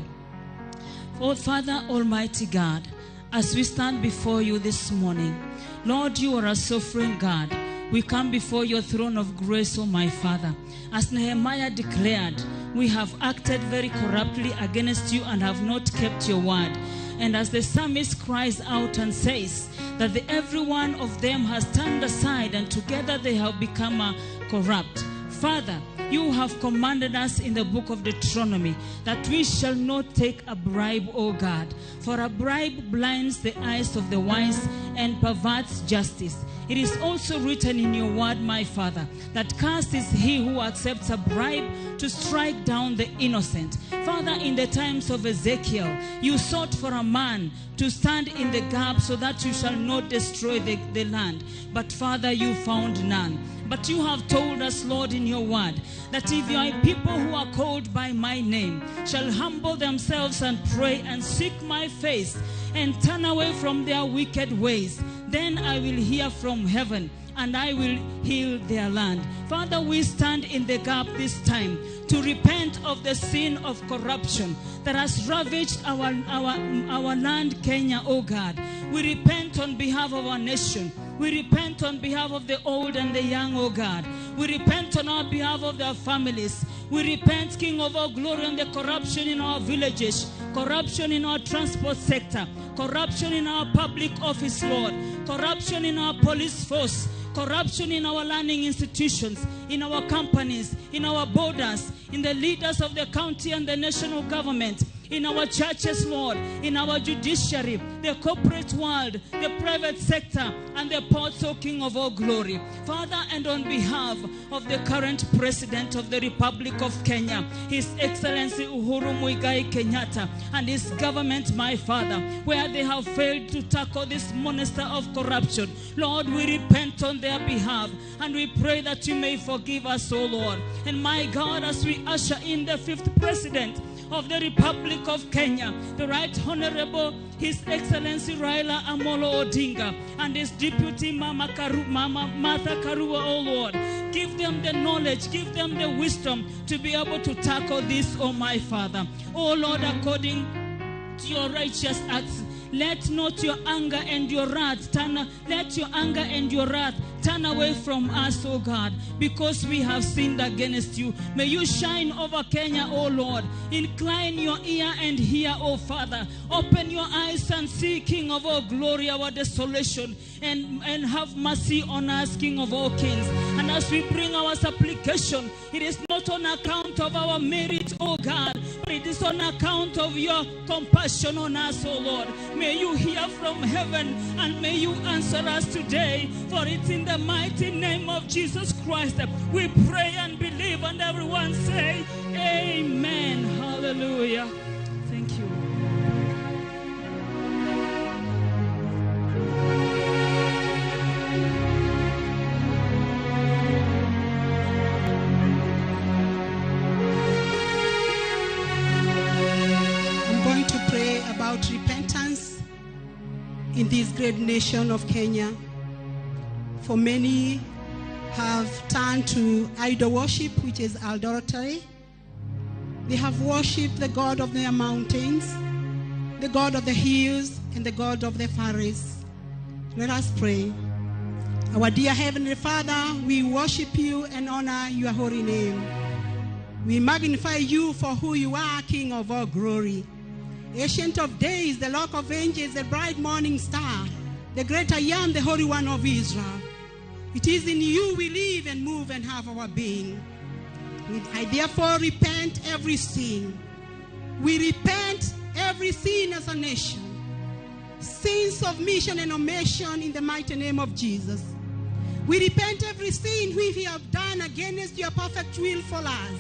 Oh, Father Almighty God, as we stand before you this morning, Lord, you are a sovereign God. We come before your throne of grace, oh my Father. As Nehemiah declared, we have acted very corruptly against you and have not kept your word. And as the psalmist cries out and says that every one of them has turned aside and together they have become corrupt. Father, you have commanded us in the book of Deuteronomy that we shall not take a bribe, O God, for a bribe blinds the eyes of the wise and perverts justice. It is also written in your word, my Father, that cursed is he who accepts a bribe to strike down the innocent. Father, in the times of Ezekiel, you sought for a man to stand in the gap so that you shall not destroy the land. But Father, you found none. But you have told us, Lord, in your word, that if your people who are called by my name shall humble themselves and pray and seek my face and turn away from their wicked ways, then I will hear from heaven and I will heal their land. Father, we stand in the gap this time to repent of the sin of corruption that has ravaged our land, Kenya, oh God. We repent on behalf of our nation. We repent on behalf of the old and the young, oh God. We repent on our behalf of their families. We repent, King of all glory, on the corruption in our villages, corruption in our transport sector, corruption in our public office, Lord, corruption in our police force, corruption in our learning institutions, in our companies, in our borders, in the leaders of the county and the national government, in our churches, Lord, in our judiciary, the corporate world, the private sector, and the ports, O King of all glory. Father, and on behalf of the current President of the Republic of Kenya, His Excellency Uhuru Muigai Kenyatta, and his government, my Father, where they have failed to tackle this monster of corruption, Lord, we repent on their behalf, and we pray that you may forgive us, O Lord. And my God, as we usher in the 5th President of the Republic of Kenya, the Right Honorable His Excellency Raila Amolo Odinga, and his Deputy Mama Martha Karua, oh Lord. Give them the knowledge, give them the wisdom to be able to tackle this, oh my Father. Oh Lord, according to your righteous acts, let not your anger and your wrath turn away from us, O God, because we have sinned against you. May you shine over Kenya, O Lord. Incline your ear and hear, O Father. Open your eyes and see, King of all glory, our desolation, and have mercy on us, King of all kings. And as we bring our supplication, it is not on account of our merit, O God, but it is on account of your compassion on us, O Lord. May you hear from heaven and may you answer us today, for it's in the mighty name of Jesus Christ we pray and believe, and everyone say amen. Hallelujah. Thank you. I'm going to pray about repentance in this great nation of Kenya. For many have turned to idol worship, which is idolatry. They have worshipped the God of their mountains, the God of the hills, and the God of the forest. Let us pray. Our dear Heavenly Father, we worship you and honor your holy name. We magnify you for who you are, King of all glory. Ancient of days, the Rock of Ages, the bright morning star, the great I am, the Holy One of Israel. It is in you we live and move and have our being. I therefore repent every sin. We repent every sin as a nation. Sins of mission and omission in the mighty name of Jesus. We repent every sin which we have done against your perfect will for us,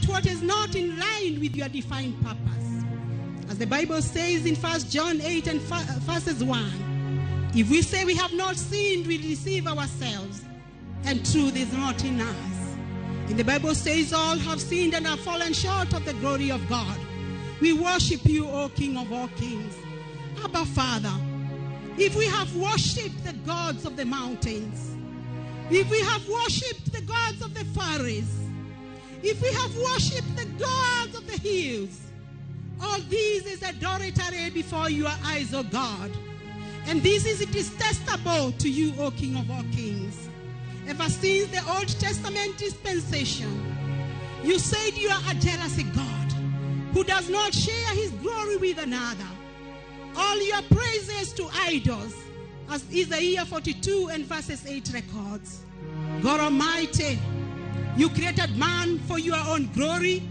what is not in line with your divine purpose. As the Bible says in 1 John 8 and verses 1, if we say we have not sinned, we deceive ourselves, and truth is not in us. And the Bible says all have sinned and have fallen short of the glory of God. We worship you, O King of all kings. Abba, Father, if we have worshipped the gods of the mountains, if we have worshipped the gods of the forest, if we have worshipped the gods of the hills, all this is adultery before your eyes, O God. And this is detestable to you, O King of all kings. Ever since the Old Testament dispensation, you said you are a jealous God who does not share his glory with another. All your praises to idols, as Isaiah 42 and verses 8 records. God Almighty, you created man for your own glory,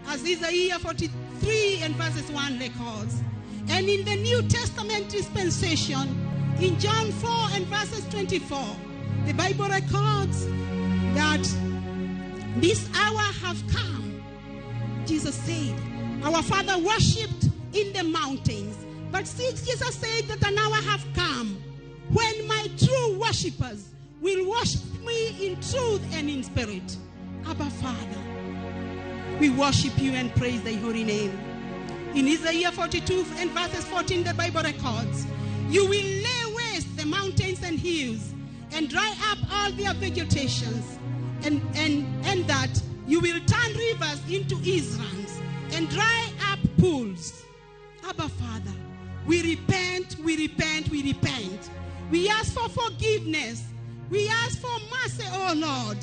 as Isaiah 43 and verses 1 records. And in the New Testament dispensation, in John 4 and verses 24, the Bible records that this hour have come. Jesus said, our Father worshipped in the mountains. But since Jesus said that an hour have come when my true worshippers will worship me in truth and in spirit. Abba, Father, we worship you and praise thy holy name. In Isaiah 42 and verses 14, the Bible records, you will lay waste the mountains and hills and dry up all their vegetations, and that you will turn rivers into islands and dry up pools. Abba, Father, we repent, we repent, we repent. We ask for forgiveness. We ask for mercy, O Lord.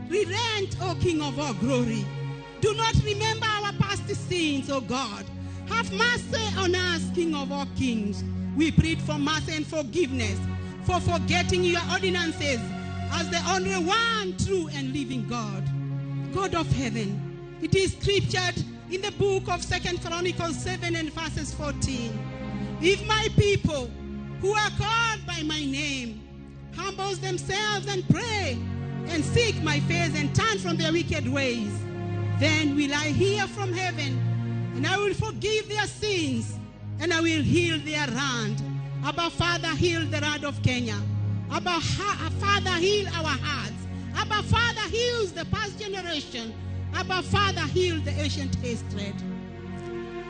Relent, O King of all glory. Do not remember our past sins, O God. Have mercy on us, King of all kings. We plead for mercy and forgiveness for forgetting your ordinances as the only one true and living God. God of heaven, it is scriptured in the book of 2 Chronicles 7 and verses 14. If my people who are called by my name humbles themselves and pray and seek my face and turn from their wicked ways, then will I hear from heaven and I will forgive their sins and I will heal their land. Abba, Father, heal the land of Kenya. Abba, Father, heal our hearts. Abba, Father, heals the past generation. Abba, Father, heal the ancient hatred.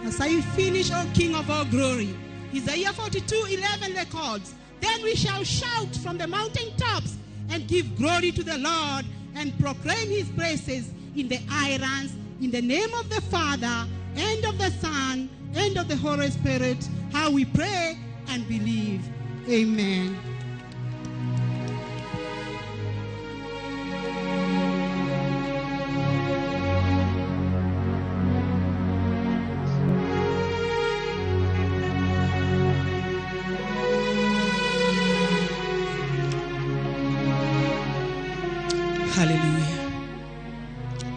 As I finish, O King of all glory, Isaiah 42:11 records, then we shall shout from the mountaintops and give glory to the Lord and proclaim his praises in the islands, in the name of the Father, and of the Son, and of the Holy Spirit. How we pray and believe. Amen. Hallelujah.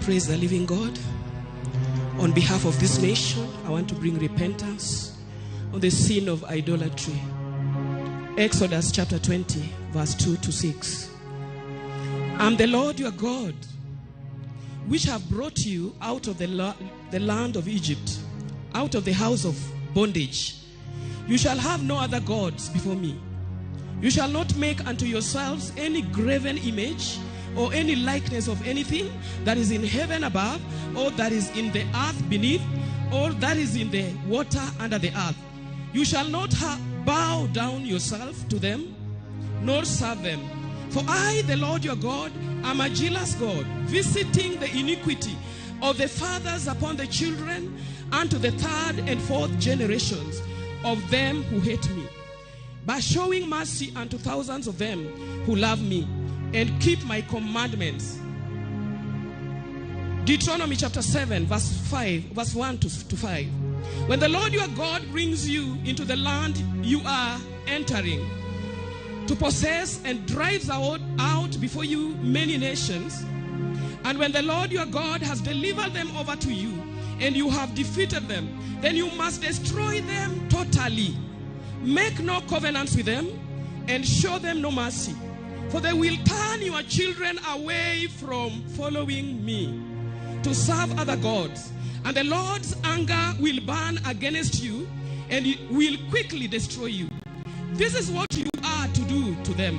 Praise the living God. On behalf of this nation, I want to bring repentance on the sin of idolatry. Exodus chapter 20, verse 2 to 6. I'm the Lord your God, which have brought you out of the land of Egypt, out of the house of bondage. You shall have no other gods before me. You shall not make unto yourselves any graven image or any likeness of anything that is in heaven above, or that is in the earth beneath, or that is in the water under the earth. You shall not bow down yourself to them, nor serve them. For I, the Lord your God, am a jealous God, visiting the iniquity of the fathers upon the children, unto the third and fourth generations of them who hate me, by showing mercy unto thousands of them who love me and keep my commandments. Deuteronomy chapter 7, verse 1 to 5. When the Lord your God brings you into the land you are entering to possess, and drives out before you many nations, And when the Lord your God has delivered them over to you, and you have defeated them, then you must destroy them totally. Make no covenants with them, and show them no mercy. For they will turn your children away from following me to serve other gods. And the Lord's anger will burn against you, and it will quickly destroy you. This is what you are to do to them.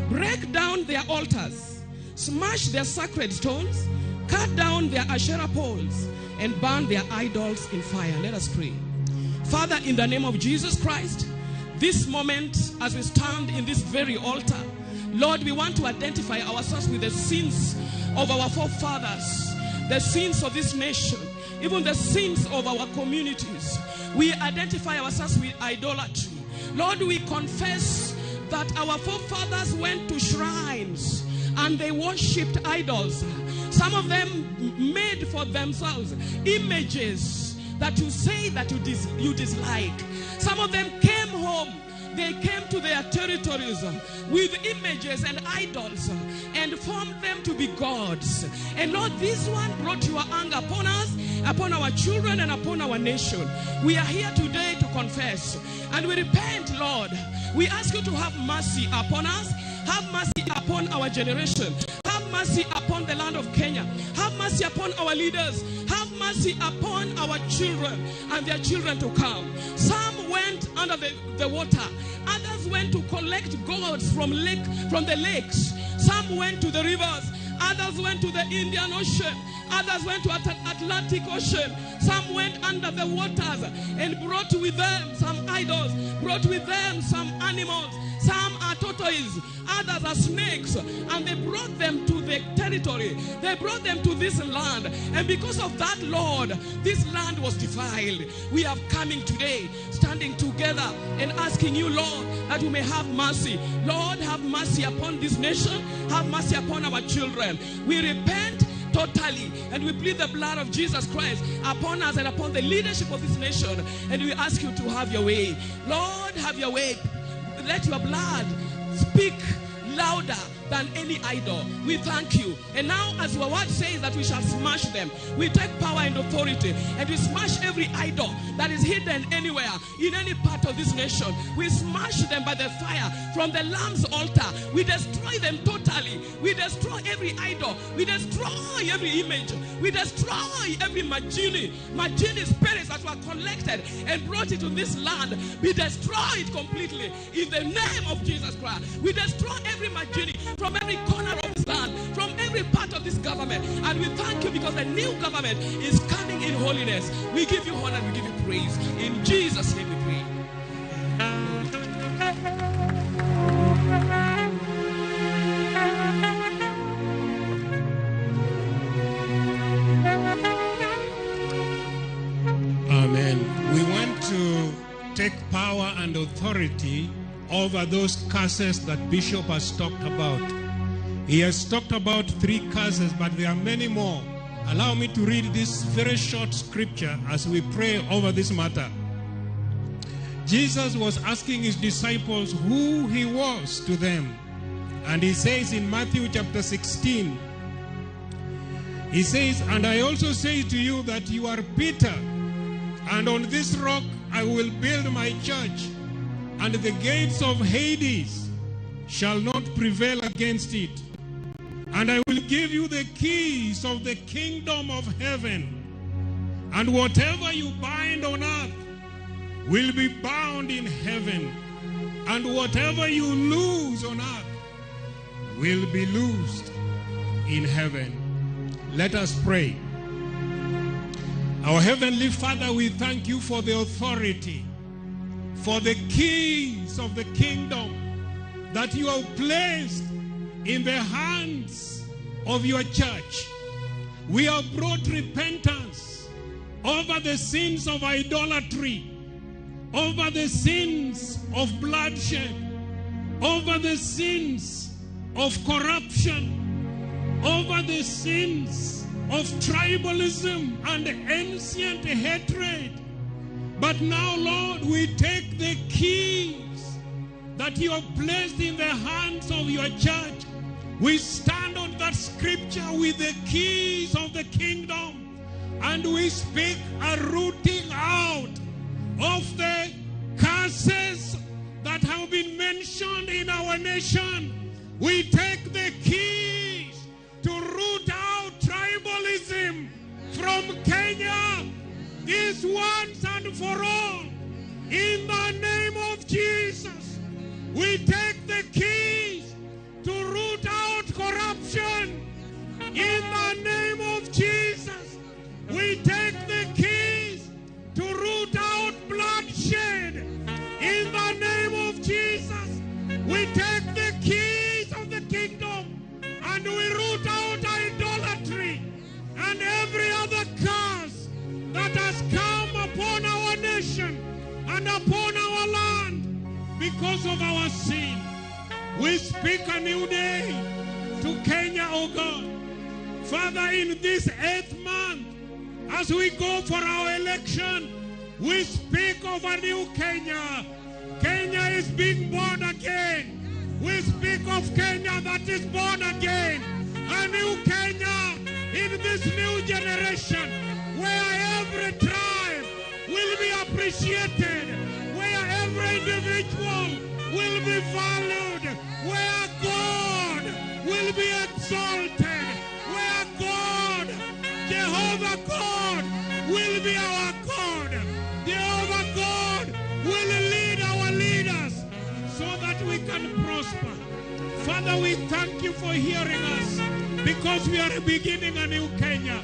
Break down their altars, smash their sacred stones, cut down their Asherah poles, and burn their idols in fire. Let us pray. Father, in the name of Jesus Christ, this moment as we stand in this very altar, Lord, we want to identify ourselves with the sins of our forefathers, the sins of this nation, even the sins of our communities. We identify ourselves with idolatry. Lord, we confess that our forefathers went to shrines and they worshipped idols. Some of them made for themselves images that you say that you dislike. Some of them came home. They came to their territories with images and idols and formed them to be gods. And Lord, this one brought your anger upon us, upon our children, and upon our nation. We are here today to confess. And we repent, Lord. We ask you to have mercy upon us. Have mercy upon our generation. Have mercy upon the land of Kenya. Have mercy upon our leaders. Have mercy upon our children and their children to come. Some went under the water. Others went to collect gods from the lakes. Some went to the rivers. Others went to the Indian Ocean. Others went to Atlantic Ocean. Some went under the waters and brought with them some idols, brought with them some animals. Some are tortoises, others are snakes, and they brought them to the territory. They brought them to this land, and because of that, Lord, this land was defiled. We are coming today, standing together and asking you, Lord, that you may have mercy. Lord, have mercy upon this nation. Have mercy upon our children. We repent totally, and we plead the blood of Jesus Christ upon us and upon the leadership of this nation, and we ask you to have your way. Lord, have your way. Let your blood speak louder than any idol. We thank you. And now, as your word says that we shall smash them, we take power and authority and we smash every idol that is hidden anywhere in any part of this nation. We smash them by the fire from the Lamb's altar. We destroy them totally. We destroy every idol. We destroy every image. We destroy every Majini spirits that were collected and brought into this land. We destroy it completely in the name of Jesus Christ. We destroy every Majini from every corner of this land, from every part of this government. And we thank you because the new government is coming in holiness. We give you honor and we give you praise. In Jesus' name we pray. Amen. We want to take power and authority over those curses that Bishop has talked about. He has talked about 3 curses, but there are many more. Allow me to read this very short scripture as we pray over this matter. Jesus was asking his disciples who he was to them. And he says in Matthew chapter 16, he says, "And I also say to you that you are Peter, and on this rock I will build my church, and the gates of Hades shall not prevail against it. And I will give you the keys of the kingdom of heaven. And whatever you bind on earth will be bound in heaven. And whatever you loose on earth will be loosed in heaven." Let us pray. Our Heavenly Father, we thank you for the authority, for the keys of the kingdom that you have placed in the hands of your church. We have brought repentance over the sins of idolatry, over the sins of bloodshed, over the sins of corruption, over the sins of tribalism and ancient hatred. But now, Lord, we take the keys that you have placed in the hands of your church. We stand on that that scripture with the keys of the kingdom, and we speak a rooting out of the curses that have been mentioned in our nation. We take the keys to root out tribalism from Kenya, this once and for all. In the name of Jesus, we take the keys to root out corruption. In the name of Jesus, we take the keys to root out bloodshed. In the name of Jesus, we take the keys of the kingdom and we root out idolatry and every other curse that has come upon our nation and upon our land because of our sin. We speak a new day to Kenya, oh God. Father, in this 8th month, as we go for our election, we speak of a new Kenya. Kenya is being born again. We speak of Kenya that is born again. A new Kenya in this new generation where every tribe will be appreciated, where every individual will be valued, where God will be exalted, where God, Jehovah God, will be our God. Jehovah God will lead our leaders so that we can prosper. Father, we thank you for hearing us because we are beginning a new Kenya.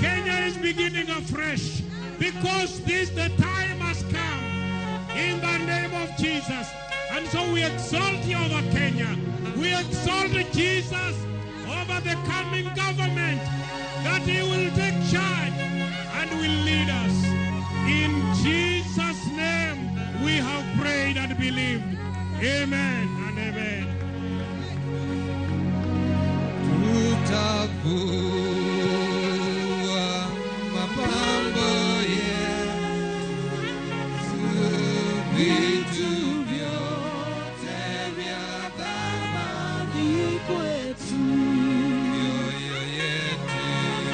Kenya is beginning afresh because the time has come in the name of Jesus. And so we exalt you over Kenya. We exalt Jesus over the coming government, that he will take charge and will lead us. In Jesus' name we have prayed and believed. Amen and amen. Tutavua mapambo yetu, vitu vyote vya thamani kwetu.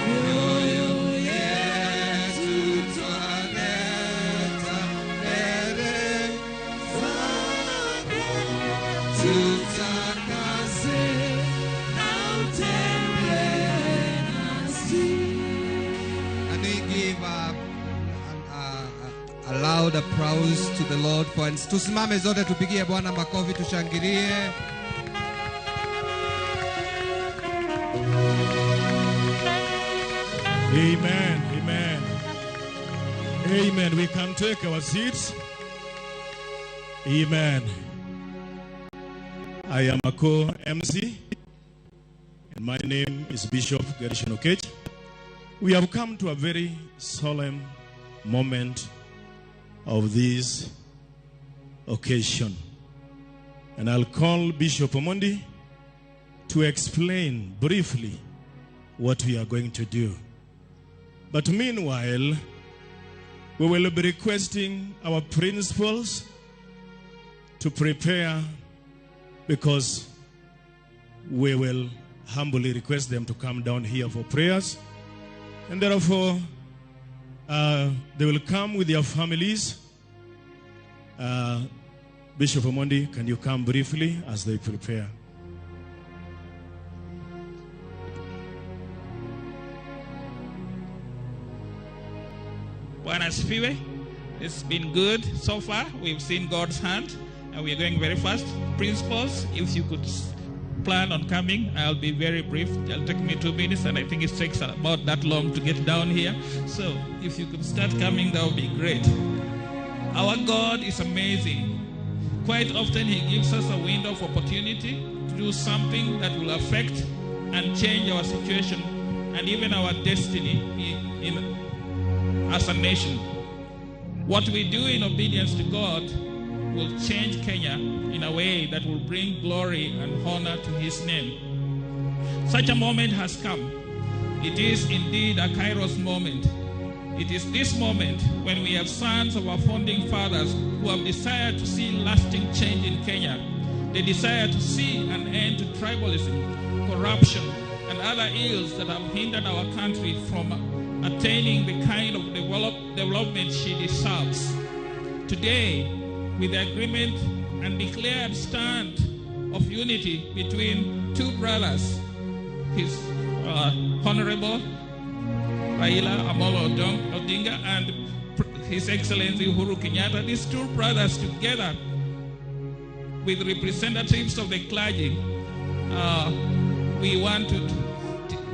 Mioyo yetu twaleta mbele zako, tutakase na utembee nasi. And we give a loud applause to the Lord for us. Tusimame zote tupigie Bwana makofi, tushangilie. Amen, amen. Amen. We can take our seats. Amen. I am a co-MC, and my name is Bishop Gershon Okech. We have come to a very solemn moment of this occasion. And I'll call Bishop Omondi to explain briefly what we are going to do. But meanwhile, we will be requesting our principals to prepare, because we will humbly request them to come down here for prayers. And therefore, they will come with their families. Bishop Omondi, can you come briefly as they prepare? Bwana asifiwe. It's been good so far. We've seen God's hand, and we're going very fast. Principals, if you could plan on coming, I'll be very brief. It'll take me 2 minutes, and I think it takes about that long to get down here. So if you could start coming, that would be great. Our God is amazing. Quite often he gives us a window of opportunity to do something that will affect and change our situation and even our destiny as a nation. What we do in obedience to God will change Kenya in a way that will bring glory and honor to his name. Such a moment has come. It is indeed a Kairos moment. It is this moment when we have sons of our founding fathers who have desired to see lasting change in Kenya. They desire to see an end to tribalism, corruption, and other ills that have hindered our country from attaining the kind of development she deserves. Today, with the agreement and declared stand of unity between two brothers, His Honorable Raila Amolo Odinga and His Excellency Uhuru Kenyatta, these two brothers together with representatives of the clergy,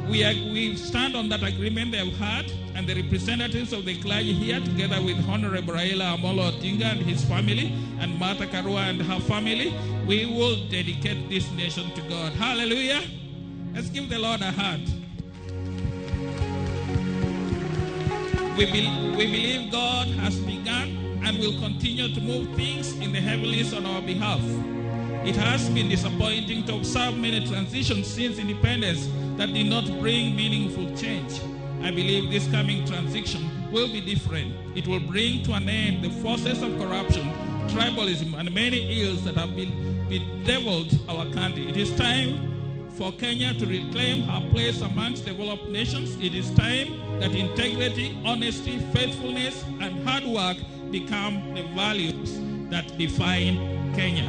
we stand on that agreement they have had, and the representatives of the clergy here, together with Honorable Raila Amolo Odinga and his family, and Martha Karua and her family, we will dedicate this nation to God. Hallelujah. Let's give the Lord a hand. We believe God has begun and will continue to move things in the heavens on our behalf. It has been disappointing to observe many transitions since independence that did not bring meaningful change. I believe this coming transition will be different. It will bring to an end the forces of corruption, tribalism, and many ills that have bedeviled our country. It is time for Kenya to reclaim her place amongst developed nations. It is time that integrity, honesty, faithfulness, and hard work become the values that define Kenya.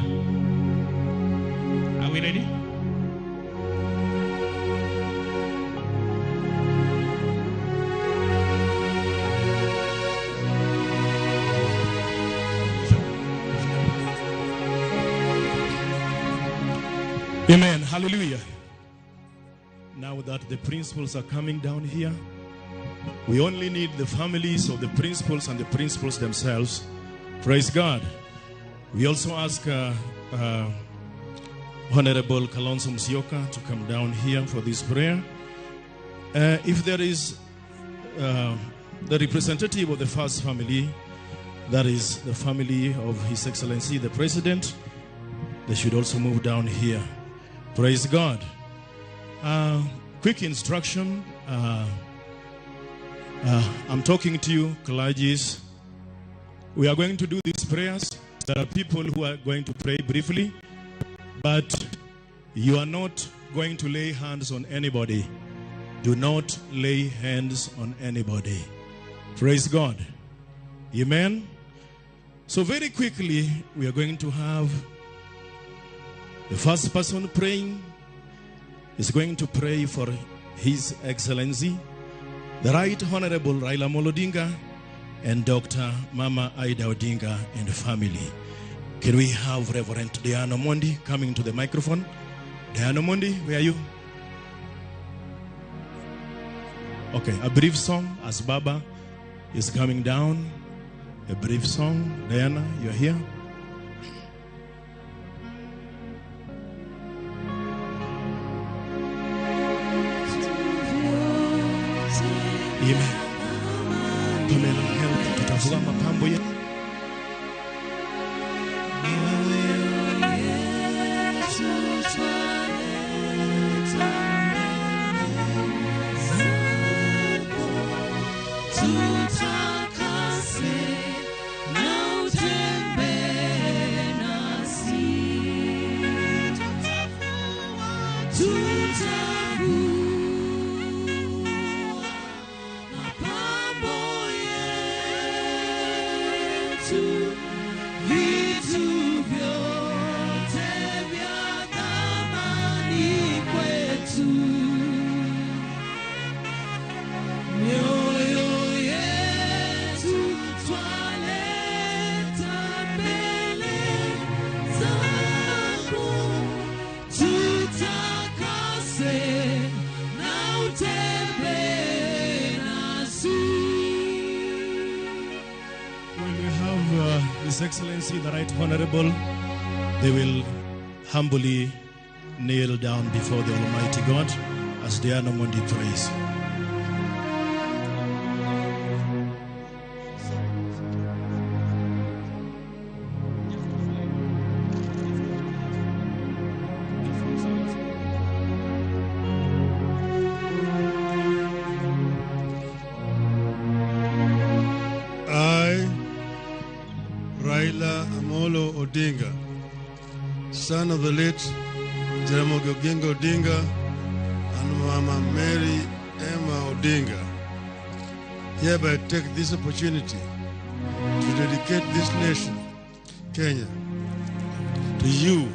Are we ready? Amen. Hallelujah. Now that the principals are coming down here, we only need the families of the principals and the principals themselves. Praise God. We also ask Honorable Kalonzo Musyoka to come down here for this prayer. If there is the representative of the first family, that is the family of His Excellency the President, they should also move down here. Praise God. Quick instruction. I'm talking to you, clergies. We are going to do these prayers. There are people who are going to pray briefly, but you are not going to lay hands on anybody. Do not lay hands on anybody. Praise God. Amen. So very quickly, we are going to have the first person praying is going to pray for His Excellency, the Right Honorable Raila Amolo Odinga, and Dr. Mama Ida Odinga and family. Can we have Reverend Diana Mondi coming to the microphone? Diana Mondi, where are you? Okay, a brief song as Baba is coming down. A brief song. Diana, you're here. Amen. Pamela, help tutavua mapambo ya His Excellency, the Right Honorable, they will humbly kneel down before the Almighty God as Diana Mondi prays. Son of the late Ramogi Odinga and Mama Mary Emma Odinga hereby take this opportunity to dedicate this nation, Kenya, to you,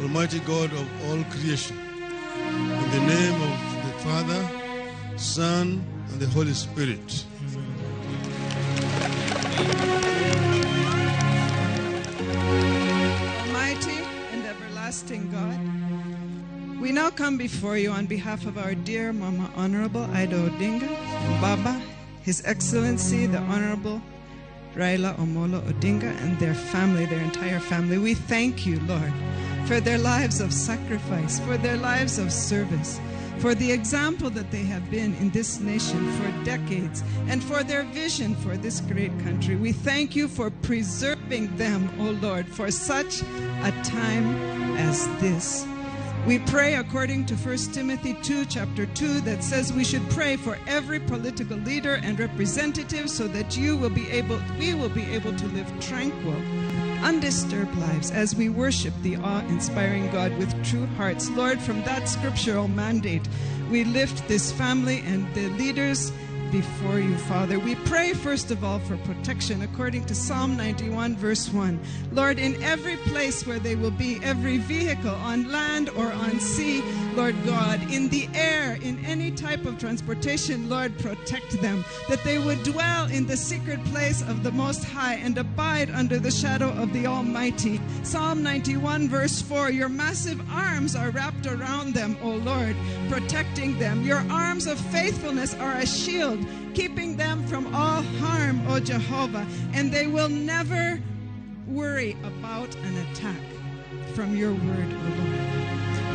Almighty God of all creation, in the name of the Father, Son, and the Holy Spirit. Almighty and everlasting God, we now come before you on behalf of our dear Mama Honorable Ida Odinga and Baba, His Excellency the Honorable Raila Omolo Odinga, and their family, their entire family. We thank you, Lord, for their lives of sacrifice, for their lives of service, for the example that they have been in this nation for decades, and for their vision for this great country. We thank you for preserving them, O Lord, for such a time as this. We pray according to 1 Timothy 2, chapter 2, that says we should pray for every political leader and representative so that we will be able to live tranquil, undisturbed lives as we worship the awe-inspiring God with true hearts. Lord, from that scriptural mandate, we lift this family and the leaders before you, Father. We pray first of all for protection according to Psalm 91 verse 1. Lord, in every place where they will be, every vehicle on land or on sea, Lord God, in the air, in any type of transportation, Lord, protect them, that they would dwell in the secret place of the Most High and abide under the shadow of the Almighty. Psalm 91 verse 4, your massive arms are wrapped around them, O Lord, protecting them. Your arms of faithfulness are a shield, keeping them from all harm, O Jehovah, and they will never worry about an attack from your word, O Lord.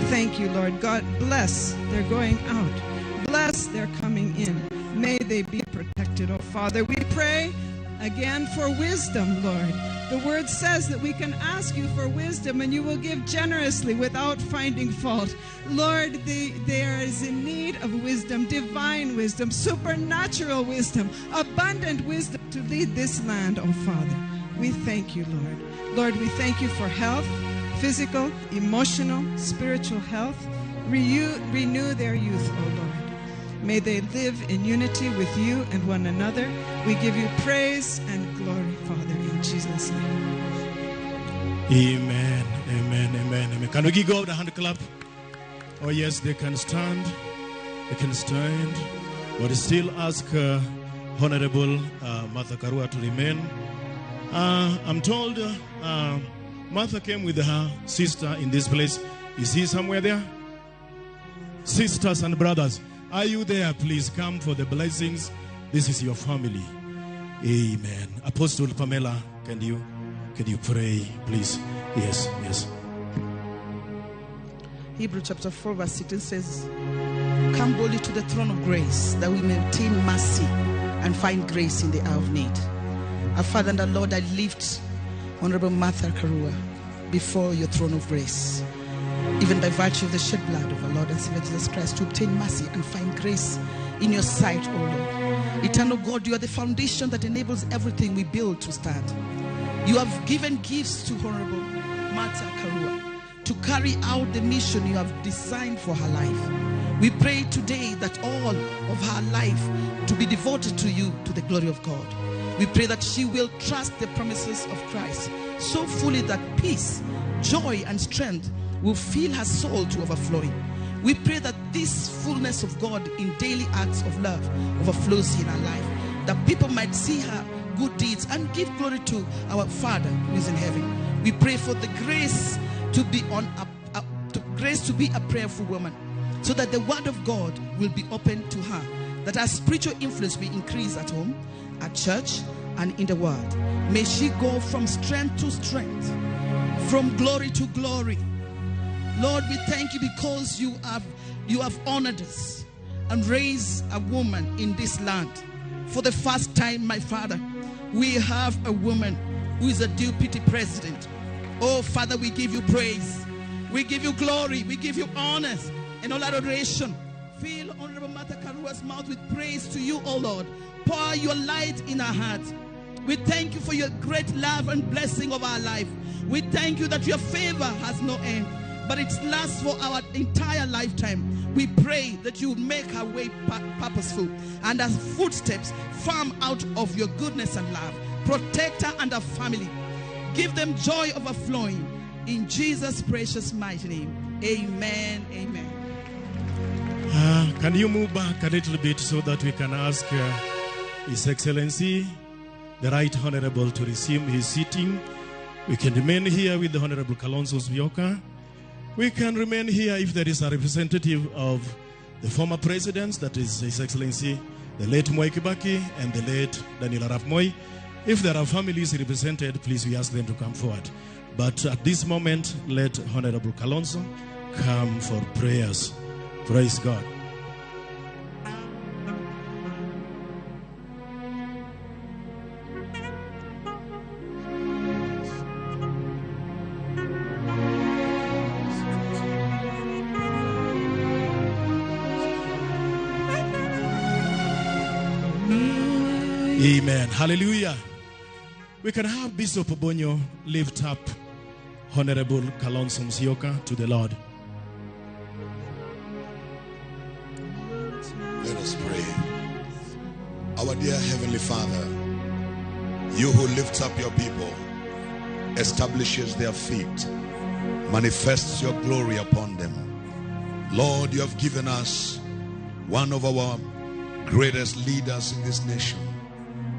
Thank you, Lord. God, bless their going out. Bless their coming in. May they be protected, O Father. We pray again for wisdom, Lord. The word says that we can ask you for wisdom and you will give generously without finding fault. Lord, there is a need of wisdom, divine wisdom, supernatural wisdom, abundant wisdom to lead this land, oh Father. We thank you, Lord. Lord, we thank you for health, physical, emotional, spiritual health. Renew their youth, oh Lord. May they live in unity with you and one another. We give you praise and glory, Father, in Jesus' name. Amen, amen, amen, amen. Can we give God a hand clap? Oh yes, they can stand. They can stand. But still ask Honorable Martha Karua to remain. I'm told Martha came with her sister in this place. Is he somewhere there? Sisters and brothers, are you there? Please come for the blessings. This is your family. Amen. Apostle Pamela, can you pray, please? Yes, yes. Hebrews chapter 4 verse 16 says, come boldly to the throne of grace, that we may obtain mercy and find grace in the hour of need. Our Father and our Lord, I lift Honorable Martha Karua before your throne of grace, even by virtue of the shed blood of our Lord and Savior Jesus Christ, to obtain mercy and find grace in your sight, O Lord. Eternal God, you are the foundation that enables everything we build to stand. You have given gifts to Honorable Martha Karua to carry out the mission you have designed for her life. We pray today that all of her life to be devoted to you, to the glory of God. We pray that she will trust the promises of Christ so fully that peace, joy, and strength will fill her soul to overflowing. We pray that this fullness of God in daily acts of love overflows in her life, that people might see her good deeds and give glory to our Father who is in heaven. We pray for the grace to be a prayerful woman, so that the word of God will be open to her, that her spiritual influence will increase at home, at church, and in the world. May she go from strength to strength, from glory to glory. Lord, we thank you because you have honored us and raised a woman in this land. For the first time, my Father, we have a woman who is a deputy president. Oh, Father, we give you praise. We give you glory. We give you honor and all adoration. Fill Honorable Martha Karua's mouth with praise to you, oh Lord. Pour your light in our hearts. We thank you for your great love and blessing of our life. We thank you that your favor has no end. but it lasts for our entire lifetime. We pray that you make our way purposeful and our footsteps firm out of your goodness and love. Protect her and her family. Give them joy overflowing. In Jesus' precious mighty name. Amen. Amen. Can you move back a little bit so that we can ask His Excellency, the Right Honorable, to resume his seating? We can remain here with the Honorable Kalonzo Musyoka. We can remain here if there is a representative of the former presidents, that is His Excellency, the late Mwai Kibaki and the late Daniel Arap Moi. If there are families represented, please we ask them to come forward. But at this moment, let Honorable Kalonzo come for prayers. Praise God. Amen. Hallelujah. We can have Bishop Obonyo lift up Honorable Kalonzo Musyoka to the Lord. Let us pray. Our dear Heavenly Father, you who lifts up your people, establishes their feet, manifests your glory upon them. Lord, you have given us one of our greatest leaders in this nation,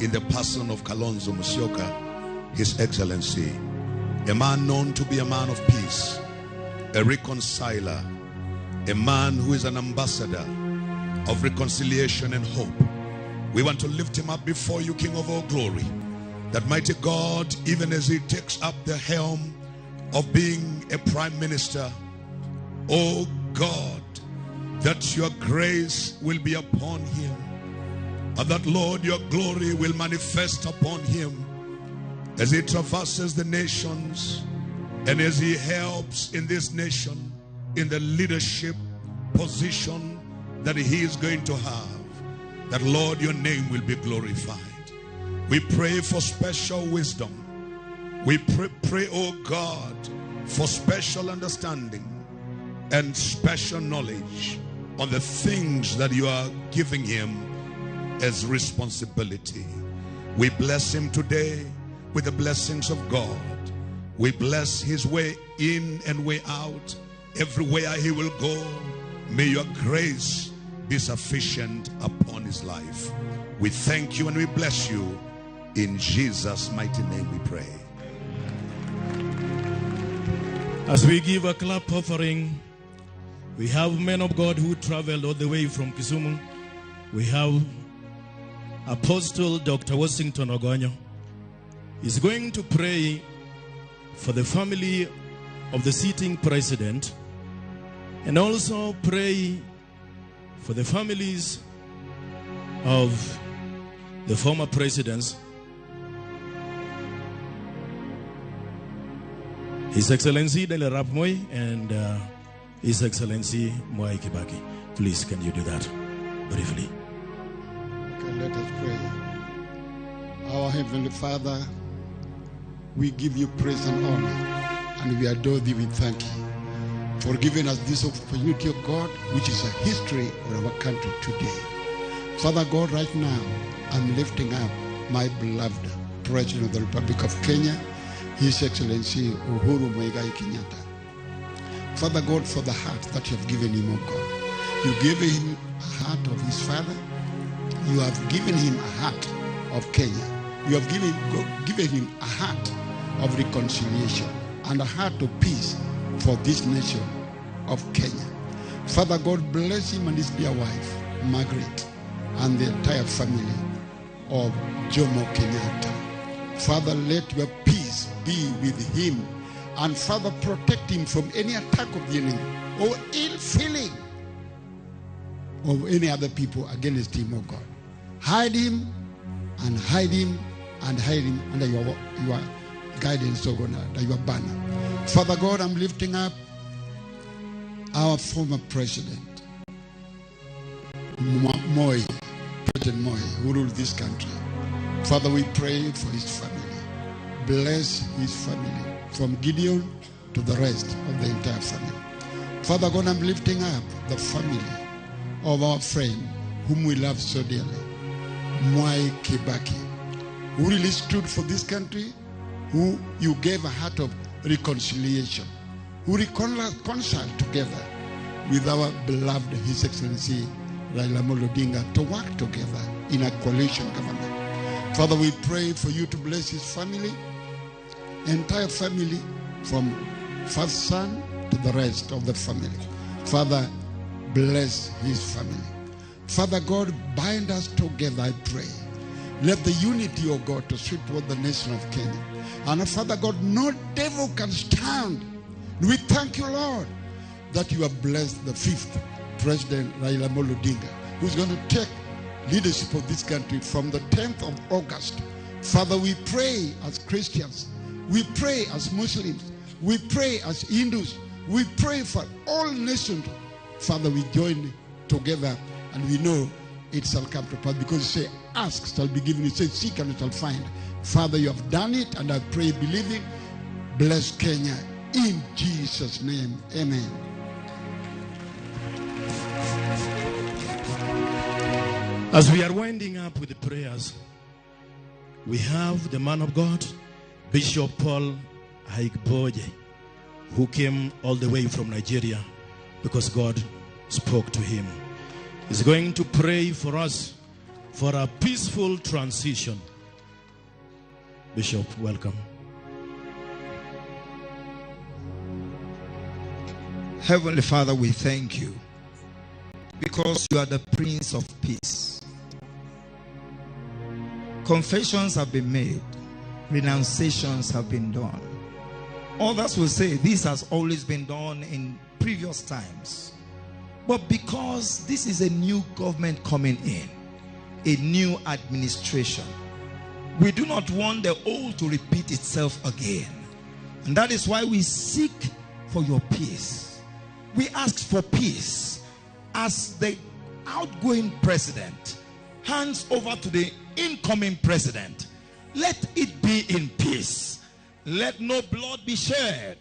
in the person of Kalonzo Musyoka, His Excellency, a man known to be a man of peace, a reconciler, a man who is an ambassador of reconciliation and hope. We want to lift him up before you, King of all glory, that mighty God, even as he takes up the helm of being a prime minister, oh God, that your grace will be upon him, and that, Lord, your glory will manifest upon him as he traverses the nations and as he helps in this nation in the leadership position that he is going to have, that, Lord, your name will be glorified. We pray for special wisdom. We pray, oh God, for special understanding and special knowledge on the things that you are giving him as responsibility. We bless him today with the blessings of God. We bless his way in and way out. Everywhere he will go, may your grace be sufficient upon his life. We thank you and we bless you. In Jesus' mighty name we pray. As we give a clap offering, we have men of God who traveled all the way from Kisumu. We have Apostle Dr. Washington Ogonyo. He's going to pray for the family of the sitting president and also pray for the families of the former presidents. His Excellency Daniel Arap Moi and His Excellency Mwai Kibaki. Please, can you do that briefly? Okay, let us pray. Our Heavenly Father, we give you praise and honor, and we adore thee. We thank you for giving us this opportunity, of God, which is a history of our country today. Father God, right now, I'm lifting up my beloved President of the Republic of Kenya, His Excellency Uhuru Muigai Kenyatta. Father God, for the heart that you have given him, oh God. You gave him a heart of his father. You have given him a heart of Kenya. You have given him a heart of reconciliation and a heart of peace for this nation of Kenya. Father God, bless him and his dear wife, Margaret, and the entire family of Jomo Kenyatta. Father, let your peace be with him, and Father, protect him from any attack of the enemy or ill feeling of any other people against him, oh God. Hide him and hide him and hide him under your guidance, oh God, under your banner. Father God, I'm lifting up our former president, Moi, President Moi, who ruled this country. Father, we pray for his family. Bless his family, from Gideon to the rest of the entire family. Father God, I'm lifting up the family of our friend whom we love so dearly, Mwai Kibaki, who really stood for this country, who you gave a heart of reconciliation, who reconciled together with our beloved His Excellency Lamo Odinga to work together in a coalition government. Father, we pray for you to bless his family, entire family, from first son to the rest of the family. Father, bless his family. Father God, bind us together, I pray. Let the unity of God to sweep over the nation of Kenya. And Father God, no devil can stand. We thank you, Lord, that you have blessed the 5th President Raila Amolo Odinga, who's going to take leadership of this country from the 10th of August. Father, we pray as Christians, we pray as Muslims, we pray as Hindus, we pray for all nations. Father, we join together and we know it shall come to pass, because you say, ask shall be given, you say, seek and you shall find. Father, you have done it, and I pray believing. Bless Kenya in Jesus' name. Amen. As we are winding up with the prayers, we have the man of God, Bishop Paul Haigboje, who came all the way from Nigeria because God spoke to him. He's going to pray for us for a peaceful transition. Bishop, welcome. Heavenly Father, we thank you because you are the Prince of Peace. Confessions have been made, renunciations have been done. Others will say this has always been done in previous times. But because this is a new government coming in, a new administration, we do not want the old to repeat itself again. And that is why we seek for your peace. We ask for peace as the outgoing president hands over to the incoming president. Let it be in peace. Let no blood be shed.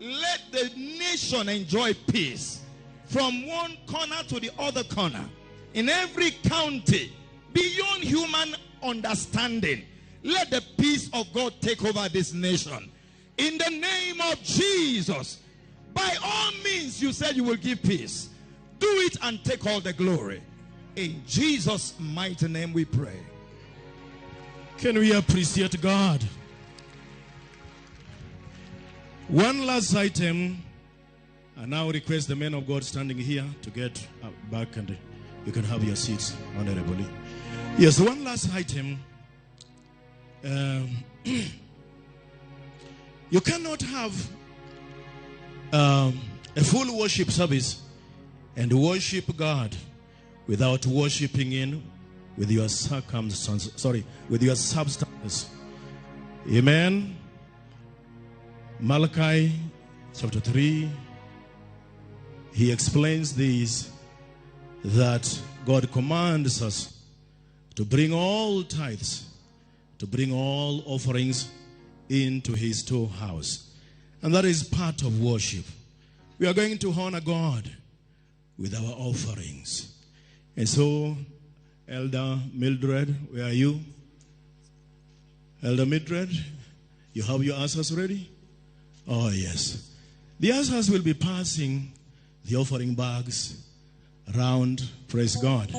Let the nation enjoy peace from one corner to the other corner. In every county, beyond human understanding, let the peace of God take over this nation. In the name of Jesus, by all means, you said you will give peace. Do it and take all the glory. In Jesus' mighty name we pray. Can we appreciate God? One last item. I now request the men of God standing here to get back, and you can have your seats honorably. Yes, one last item. You cannot have a full worship service and worship God without worshiping in with your with your substance. Amen. Malachi chapter 3, he explains this, that God commands us to bring all tithes, to bring all offerings into his storehouse. And that is part of worship. We are going to honor God with our offerings. And so, Elder Mildred, where are you? Elder Mildred, you have your answers ready? Oh, yes. The answers will be passing the offering bags around, praise God.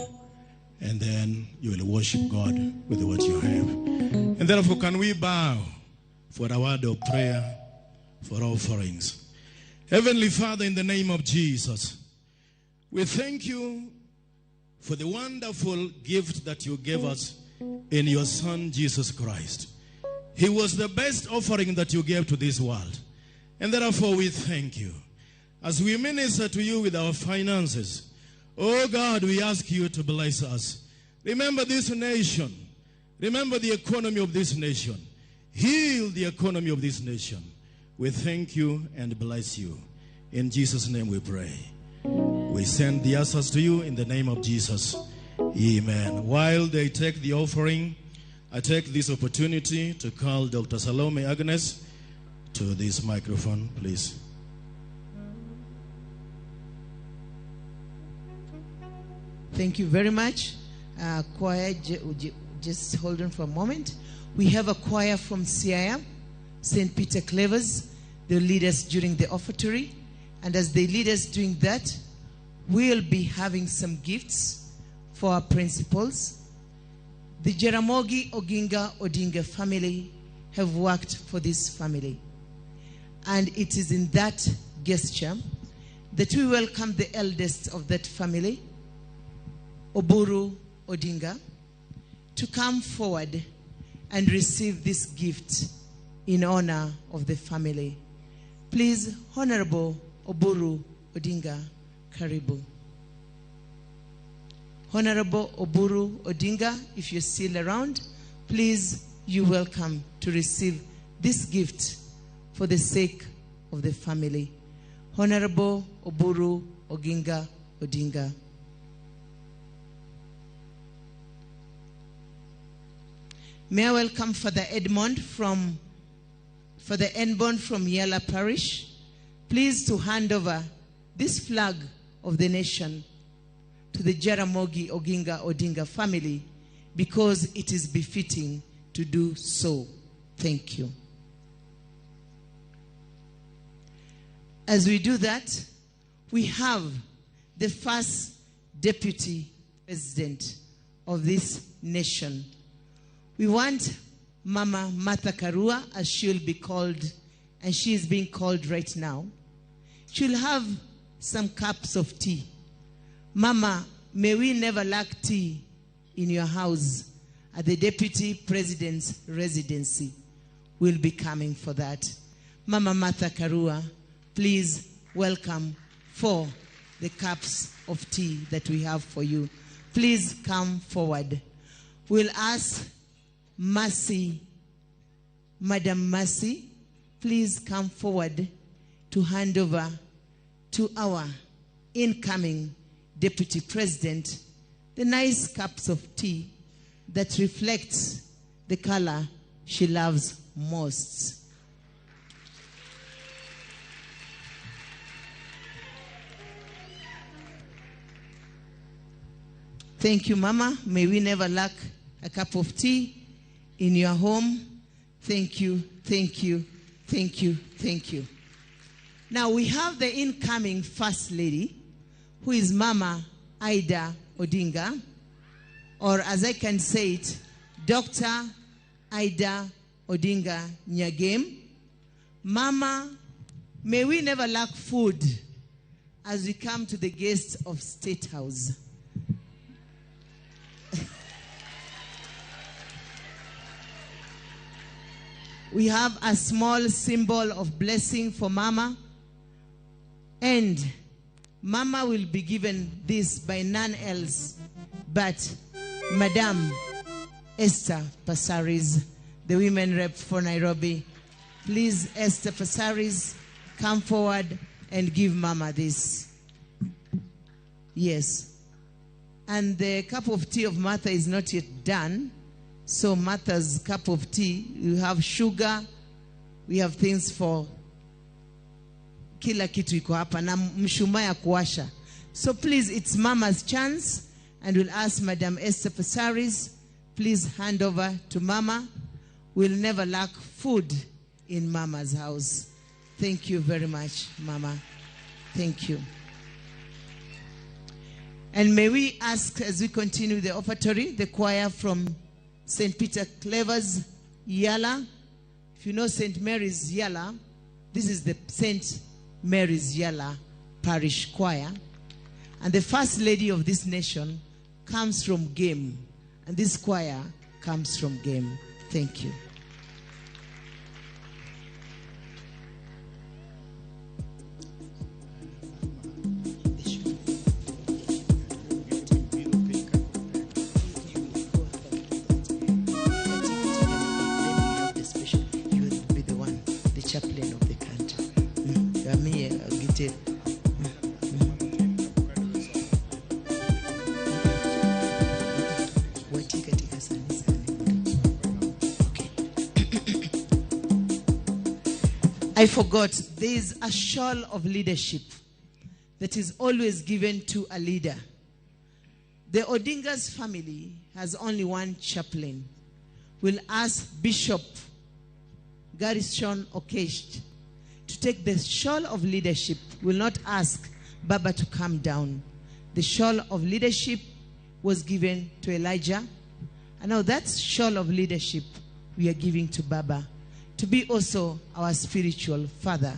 And then you will worship God with what you have. And therefore, can we bow for a word of prayer for offerings? Heavenly Father, in the name of Jesus, we thank you for the wonderful gift that you gave us in your Son, Jesus Christ. He was the best offering that you gave to this world. And therefore, we thank you. As we minister to you with our finances, oh God, we ask you to bless us. Remember this nation. Remember the economy of this nation. Heal the economy of this nation. We thank you and bless you. In Jesus' name we pray. We send the answers to you in the name of Jesus. Amen. While they take the offering, I take this opportunity to call Dr. Salome Agnes to this microphone, please. Thank you very much. Choir, just hold on for a moment. We have a choir from CIM, St. Peter Clavers. They'll lead us during the offertory. And as they lead us doing that, we'll be having some gifts for our principals. The Ramogi Oginga Odinga family have worked for this family. And it is in that gesture that we welcome the eldest of that family, Oburu Odinga, to come forward and receive this gift in honor of the family. Please, Honorable Oburu Odinga, karibu. Honorable Oburu Odinga, if you're still around, please, you're welcome to receive this gift for the sake of the family. Honorable Oburu Oginga Odinga. May I welcome Father Edmond from Yala Parish, please to hand over this flag of the nation to the Ramogi Oginga Odinga family because it is befitting to do so. Thank you. As we do that, we have the first deputy president of this nation. We want Mama Martha Karua, as she'll be called, and she is being called right now. She'll have some cups of tea. Mama, may we never lack tea in your house. At the deputy president's residency, we'll be coming for that. Mama Martha Karua, please welcome for the cups of tea that we have for you. Please come forward. We'll ask Mercy, Madam Mercy, please come forward to hand over to our incoming Deputy President the nice cups of tea that reflects the color she loves most. Thank you, Mama. May we never lack a cup of tea in your home. Thank you, thank you, thank you, thank you. Now we have the incoming First Lady, who is Mama Ida Odinga, or as I can say it, Dr. Ida Odinga Nyagem. Mama, may we never lack food as we come to the guests of State House. We have a small symbol of blessing for Mama. And Mama will be given this by none else but Madam Esther Passaris, the women rep for Nairobi. Please, Esther Passaris, come forward and give Mama this. Yes. And the cup of tea of Martha is not yet done. So Martha's cup of tea, you have sugar, we have things for kila kitu iko hapa na mshumaa ya kuwasha. So please, it's Mama's chance, and we'll ask Madam Esther Passaris, please hand over to Mama. We'll never lack food in Mama's house. Thank you very much, Mama. Thank you. And may we ask, as we continue the offertory, the choir from St. Peter Clavers, Yala. If you know St. Mary's Yala, this is the St. Mary's Yala Parish Choir. And the First Lady of this nation comes from Game. And this choir comes from Game. Thank you. Chaplain of the country. I'm here, I'll get it. I forgot, there is a shawl of leadership that is always given to a leader. The Odinga's family has only one chaplain. We'll ask Bishop Garrison Okesh to take the shawl of leadership. We'll not ask Baba to come down. The shawl of leadership was given to Elijah. And now that shawl of leadership we are giving to Baba to be also our spiritual father.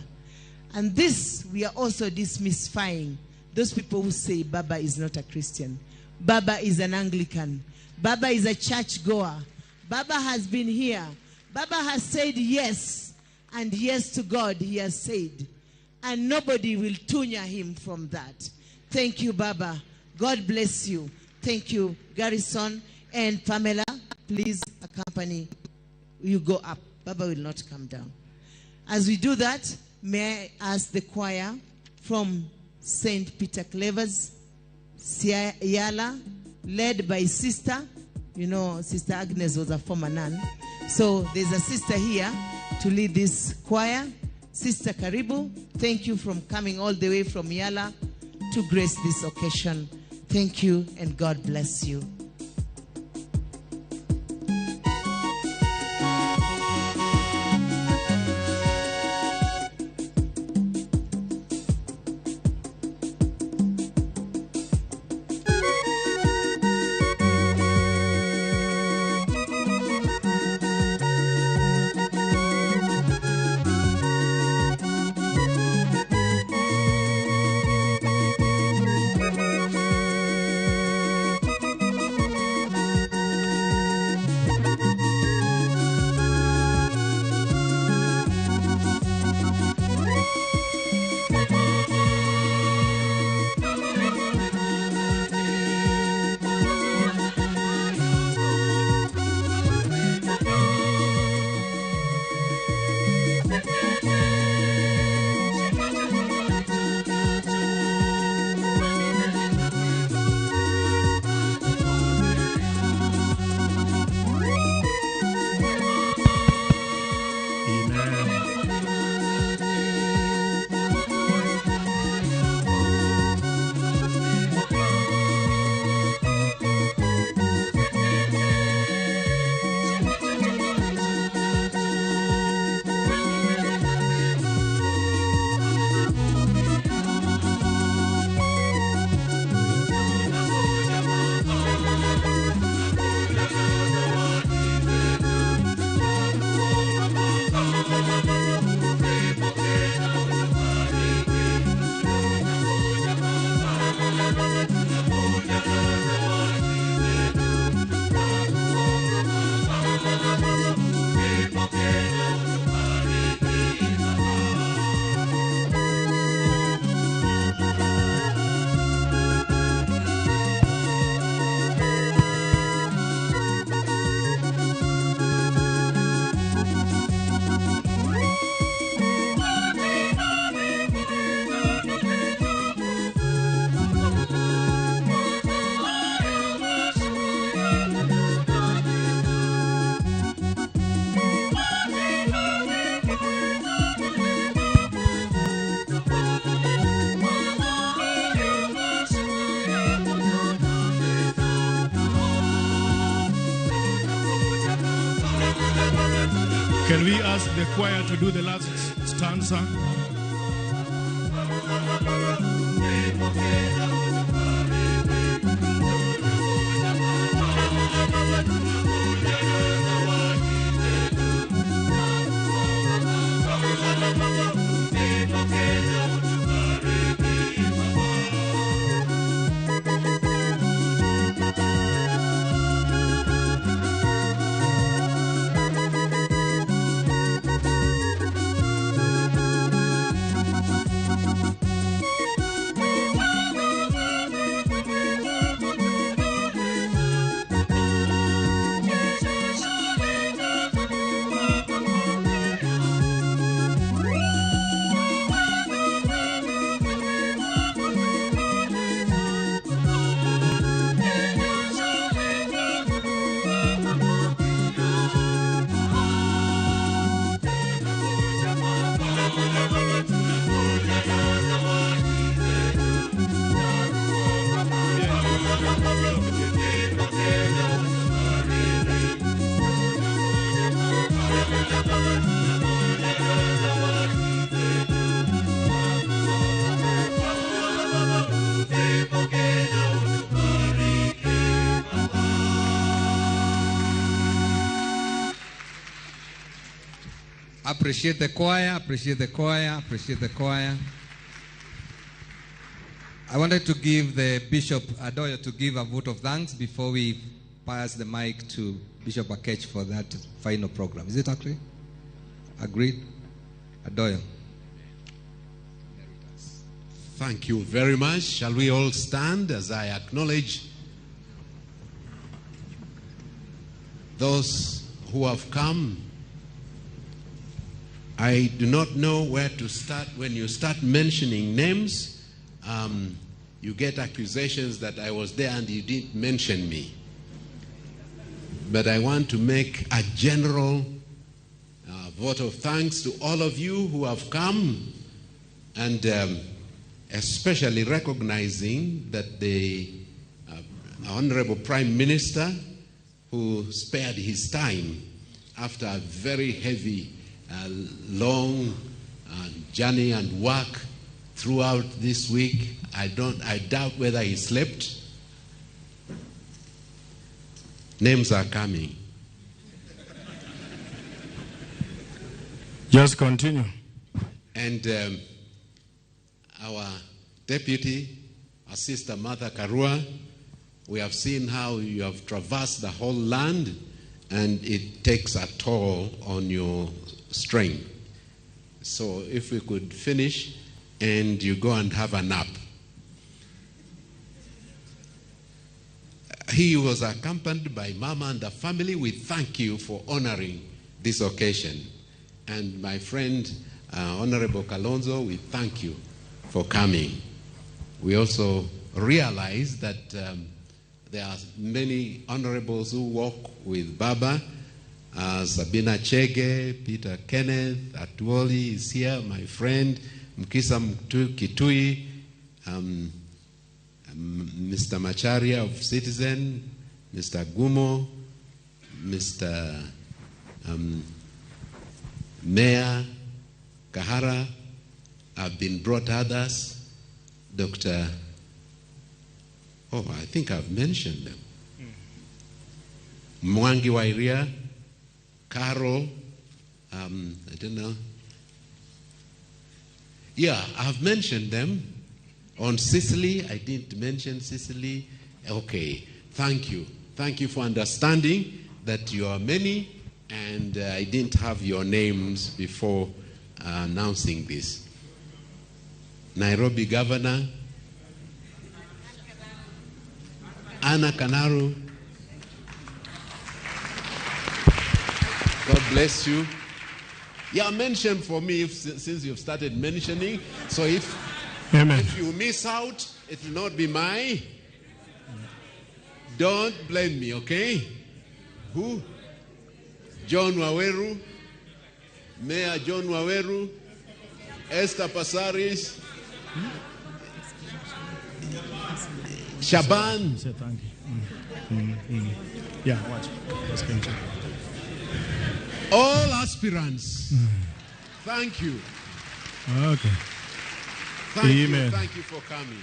And this, we are also dismissifying those people who say Baba is not a Christian. Baba is an Anglican. Baba is a church goer. Baba has been here. Baba has said yes. And yes to God he has said. And nobody will tunya him from that. Thank you, Baba. God bless you. Thank you, Garrison and Pamela. Please accompany. You go up. Baba will not come down. As we do that, may I ask the choir from St. Peter Clever's, Yala, led by Sister. You know, Sister Agnes was a former nun. So there's a sister here to lead this choir. Sister Karibu, thank you for coming all the way from Yala to grace this occasion. Thank you and God bless you. Can we ask the choir to do the last stanza? Appreciate the choir, appreciate the choir, appreciate the choir. I wanted to give the Bishop Adoyo to give a vote of thanks before we pass the mic to Bishop Akech for that final program. Is it okay? Agreed? Adoyo. Thank you very much. Shall we all stand as I acknowledge those who have come? I do not know where to start. When you start mentioning names, you get accusations that I was there and you didn't mention me. But I want to make a general vote of thanks to all of you who have come, and especially recognizing that the Honorable Prime Minister, who spared his time after a very heavy, long journey and work throughout this week. I doubt whether he slept. Names are coming. Just continue. And our deputy, our sister Martha Karua, we have seen how you have traversed the whole land, and it takes a toll on your strength. So if we could finish and you go and have a nap. He was accompanied by Mama and the family. We thank you for honoring this occasion. And my friend, Honorable Kalonzo, we thank you for coming. We also realize that there are many honorables who walk with Baba. Sabina Chege, Peter Kenneth, Atuoli is here, my friend, Mkisa Kitui, Mr. Macharia of Citizen, Mr. Gumo, Mr. Mayor Kahara. Have been brought others. Dr. Oh, I think I've mentioned them. Mwangi Wairia, Carol, I don't know. Yeah, I've mentioned them. On Sicily, I didn't mention Sicily. Okay, thank you. Thank you for understanding that you are many, and I didn't have your names before announcing this. Nairobi Governor, Anna Kanaru. God bless you. Yeah, mention for me since you've started mentioning. So if you miss out, it will not be my. Don't blame me, okay? Who? John Waweru, Mayor John Waweru, Esther Pasaris, Shaban. Thank you. Yeah, watch. All aspirants. Thank you. Okay. Amen. Thank you for coming.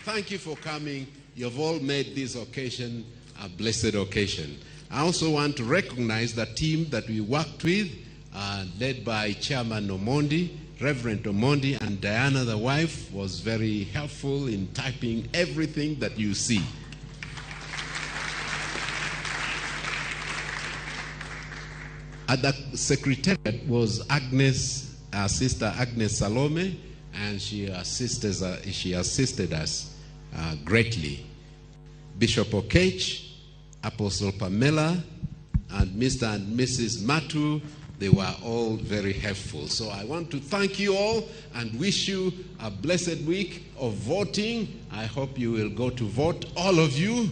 Thank you for coming. You've all made this occasion a blessed occasion. I also want to recognize the team that we worked with, led by Chairman Omondi, Reverend Omondi, and Diana, the wife, was very helpful in typing everything that you see. At the secretariat was Agnes, our sister Agnes Salome, and she assisted us greatly. Bishop Okech, Apostle Pamela, and Mr. and Mrs. Matu, they were all very helpful. So I want to thank you all and wish you a blessed week of voting. I hope you will go to vote, all of you.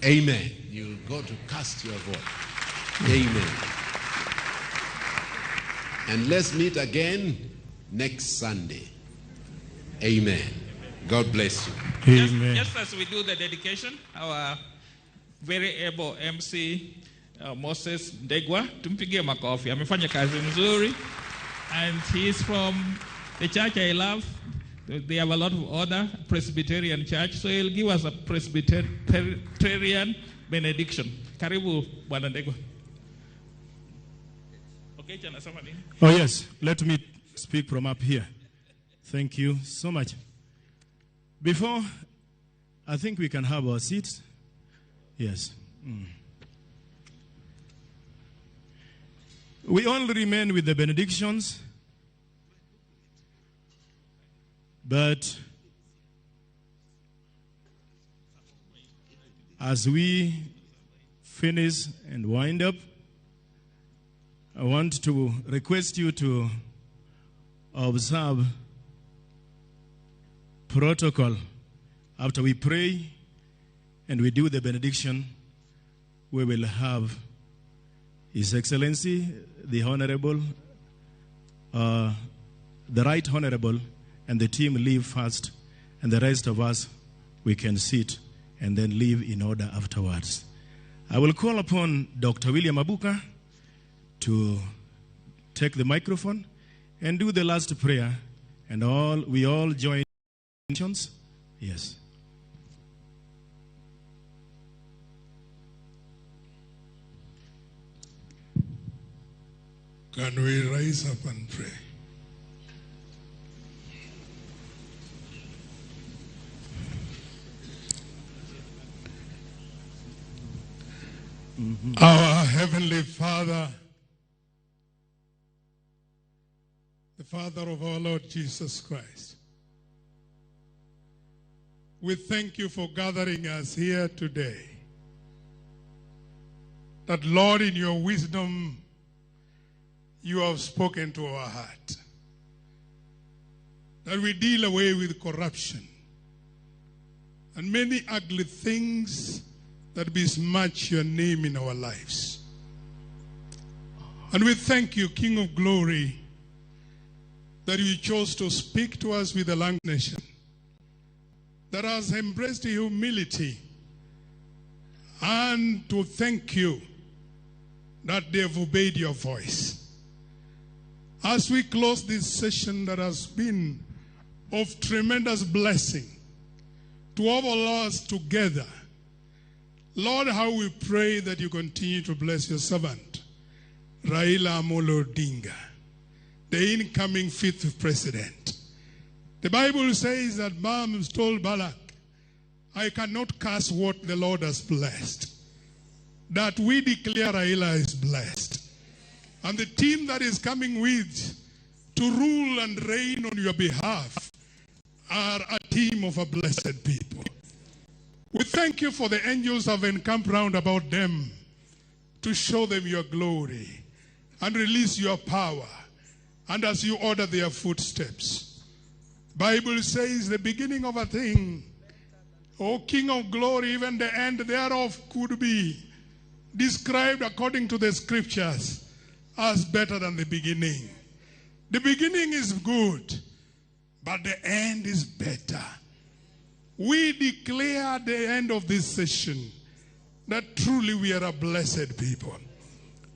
Amen. You'll go to cast your vote. Amen. And let's meet again next Sunday. Amen. God bless you. Amen. Just as we do the dedication, our very able MC Moses Ndegwa, tumpigie makofi. Amefanya kazi nzuri, and he is from the church I love. They have a lot of order, Presbyterian church, so he'll give us a Presbyterian benediction. Karibu Bwana Ndegwa. Oh, yes. Let me speak from up here. Thank you so much. Before, I think we can have our seats. Yes. We all remain with the benedictions, but as we finish and wind up, I want to request you to observe protocol. After we pray and we do the benediction, we will have His Excellency, the Honorable, the Right Honorable, and the team leave first, and the rest of us, we can sit and then leave in order afterwards. I will call upon Dr. William Abuka to take the microphone and do the last prayer, and we all join. Yes. Can we rise up and pray? Our Heavenly Father, the Father of our Lord Jesus Christ, we thank you for gathering us here today. That, Lord, in your wisdom, you have spoken to our heart. That we deal away with corruption and many ugly things that besmirch your name in our lives. And we thank you, King of Glory, that you chose to speak to us with the language nation that has embraced humility, and to thank you that they have obeyed your voice. As we close this session that has been of tremendous blessing to all of us together, Lord, how we pray that you continue to bless your servant, Raila Amolo Odinga, the incoming 5th president. The Bible says that Balaam told Balak, I cannot curse what the Lord has blessed. That we declare Raila is blessed. And the team that is coming with to rule and reign on your behalf are a team of a blessed people. We thank you for the angels have encamped round about them to show them your glory and release your power, and as you order their footsteps. Bible says the beginning of a thing, O King of Glory, even the end thereof could be described according to the scriptures as better than the beginning. The beginning is good, but the end is better. We declare at the end of this session that truly we are a blessed people.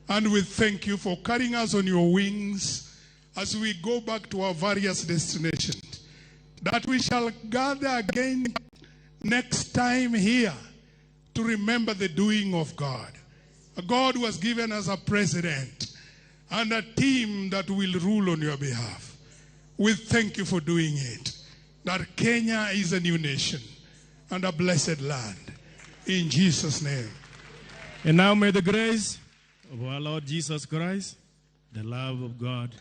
And we thank you for carrying us on your wings as we go back to our various destinations. That we shall gather again next time here to remember the doing of God. A God who has given us a president and a team that will rule on your behalf. We thank you for doing it. That Kenya is a new nation and a blessed land. In Jesus' name. And now may the grace of our Lord Jesus Christ, the love of God,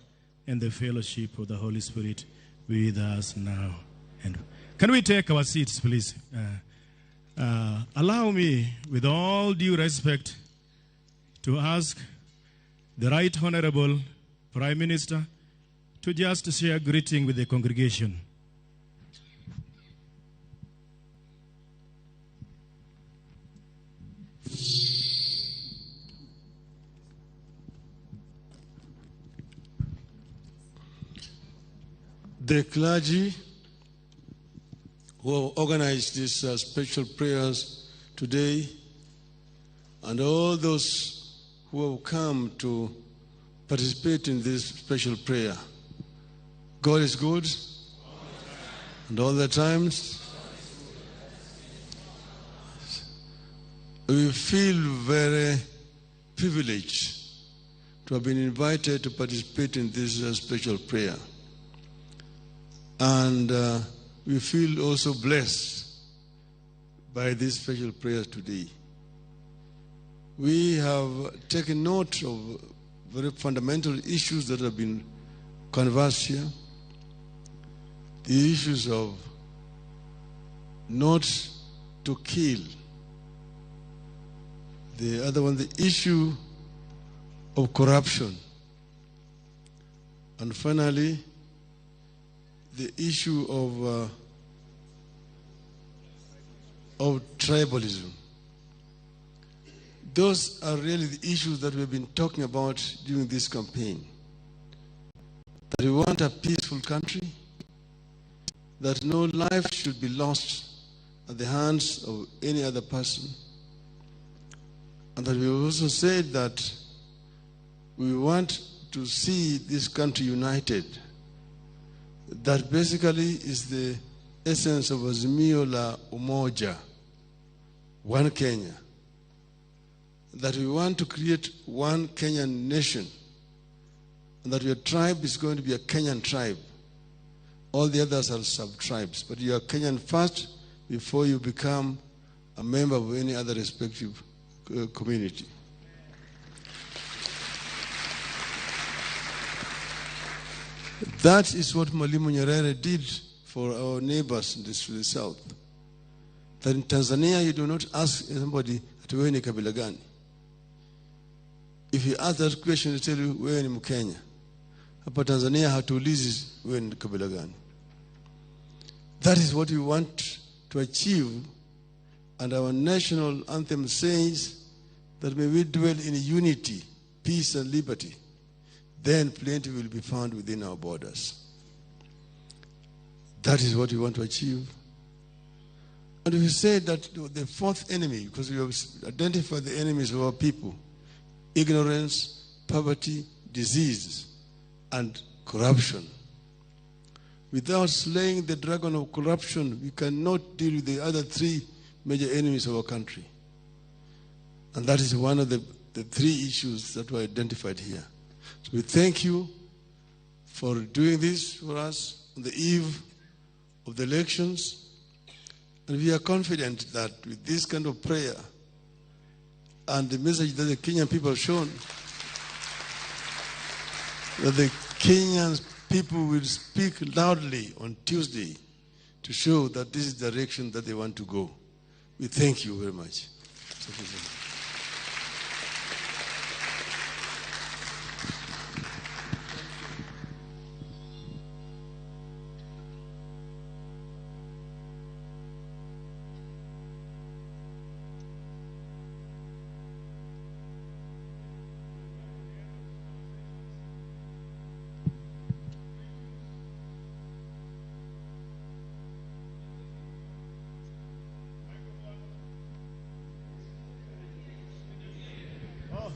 and the fellowship of the Holy Spirit be with us now. And can we take our seats, please? Allow me, with all due respect, to ask the Right Honorable Prime Minister to just share a greeting with the congregation. The clergy who organized these special prayers today, and all those who have come to participate in this special prayer. God is good, and all the times. We feel very privileged to have been invited to participate in this special prayer. And we feel also blessed by this special prayer today. We have taken note of very fundamental issues that have been conversed here. The issues of not to kill. The other one, the issue of corruption. And finally, the issue of tribalism. Those are really the issues that we've been talking about during this campaign. That we want a peaceful country, that no life should be lost at the hands of any other person, and that we also said that we want to see this country united. That basically is the essence of Azimio la Umoja, one Kenya. That we want to create one Kenyan nation, and that your tribe is going to be a Kenyan tribe. All the others are sub-tribes, but you are Kenyan first before you become a member of any other respective community. That is what Mwalimu Nyerere did for our neighbors in the south. That in Tanzania you do not ask somebody ati wewe ni kabila gani. If you ask that question, they tell you wewe ni Mkenya. Hapa Tanzania hatuulizi wewe ni kabila gani. That is what we want to achieve, and our national anthem says that may we dwell in unity, peace and liberty. Then plenty will be found within our borders. That is what we want to achieve. And we say that the fourth enemy, because we have identified the enemies of our people: ignorance, poverty, disease, and corruption. Without slaying the dragon of corruption, we cannot deal with the other three major enemies of our country. And that is one of the three issues that were identified here. So we thank you for doing this for us on the eve of the elections. And we are confident that with this kind of prayer and the message that the Kenyan people have shown, that the Kenyan people will speak loudly on Tuesday to show that this is the direction that they want to go. We thank you very much.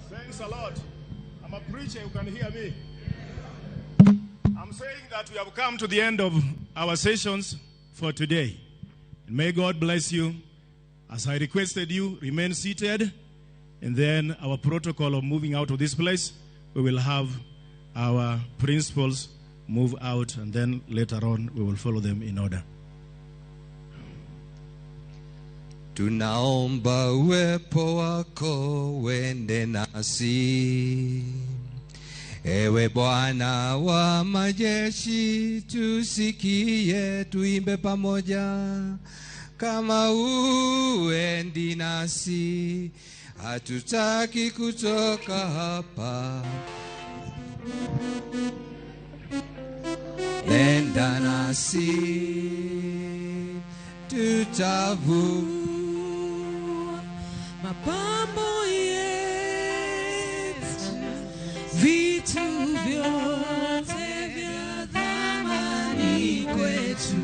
Thanks a lot. I'm a preacher, you can hear me. I'm saying that we have come to the end of our sessions for today. And may God bless you. As I requested you, remain seated. And then our protocol of moving out of this place, we will have our principals move out, and then later on we will follow them in order. Tunaomba uwepo wako wende nasi, ewe Bwana wa majeshi, tusikie tuimbe pamoja. Kama uendi nasi, hatutaki kutoka hapa. Nenda nasi, tutavuka mapambo yetu, vitu vyote vya thamani kwetu.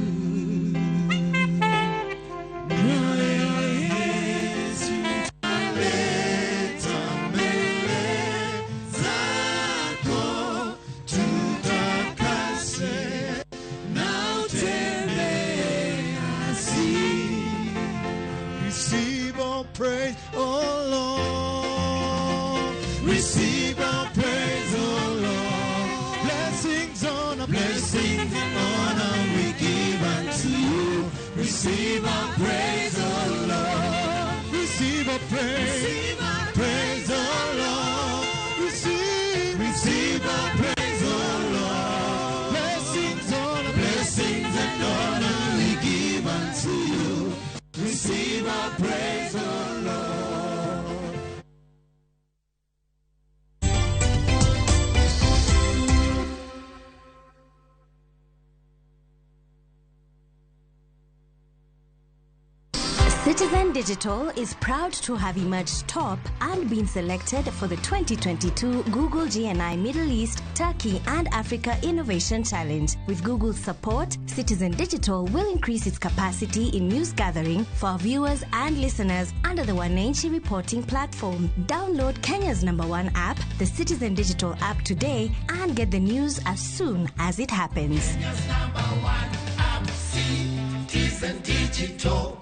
Mioyo yetu twaleta mbele zako, tutakase na utembee nasi. Receive our praise, oh Lord. Receive our praise. Blessings and honor we give unto you. Receive our praise, O Lord. Receive our praise. Receive our praise, O Lord. Receive our praise, O Lord. Blessings and honor we give unto you. Receive our praise, O Lord. Citizen Digital is proud to have emerged top and been selected for the 2022 Google GNI Middle East, Turkey and Africa Innovation Challenge. With Google's support, Citizen Digital will increase its capacity in news gathering for our viewers and listeners under the Wananchi reporting platform. Download Kenya's #1 app, the Citizen Digital app today, and get the news as soon as it happens. Kenya's #1 app, Citizen Digital.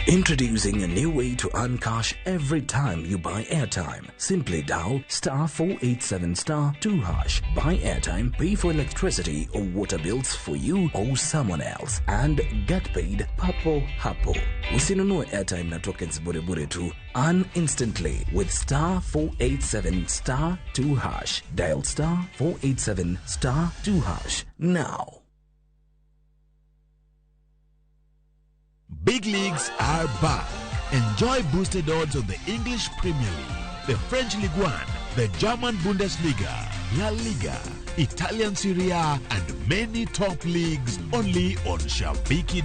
Introducing a new way to earn cash every time you buy airtime. Simply dial *487*2#. Buy airtime, pay for electricity or water bills for you or someone else, and get paid papo hapo. Usinunue airtime na tokens bure bure tu. Earn instantly with *487*2#. Dial *487*2# now. Big leagues are back. Enjoy boosted odds on the English Premier League, the French Ligue 1, the German Bundesliga, La Liga, Italian Serie A, and many top leagues only on Shabiki.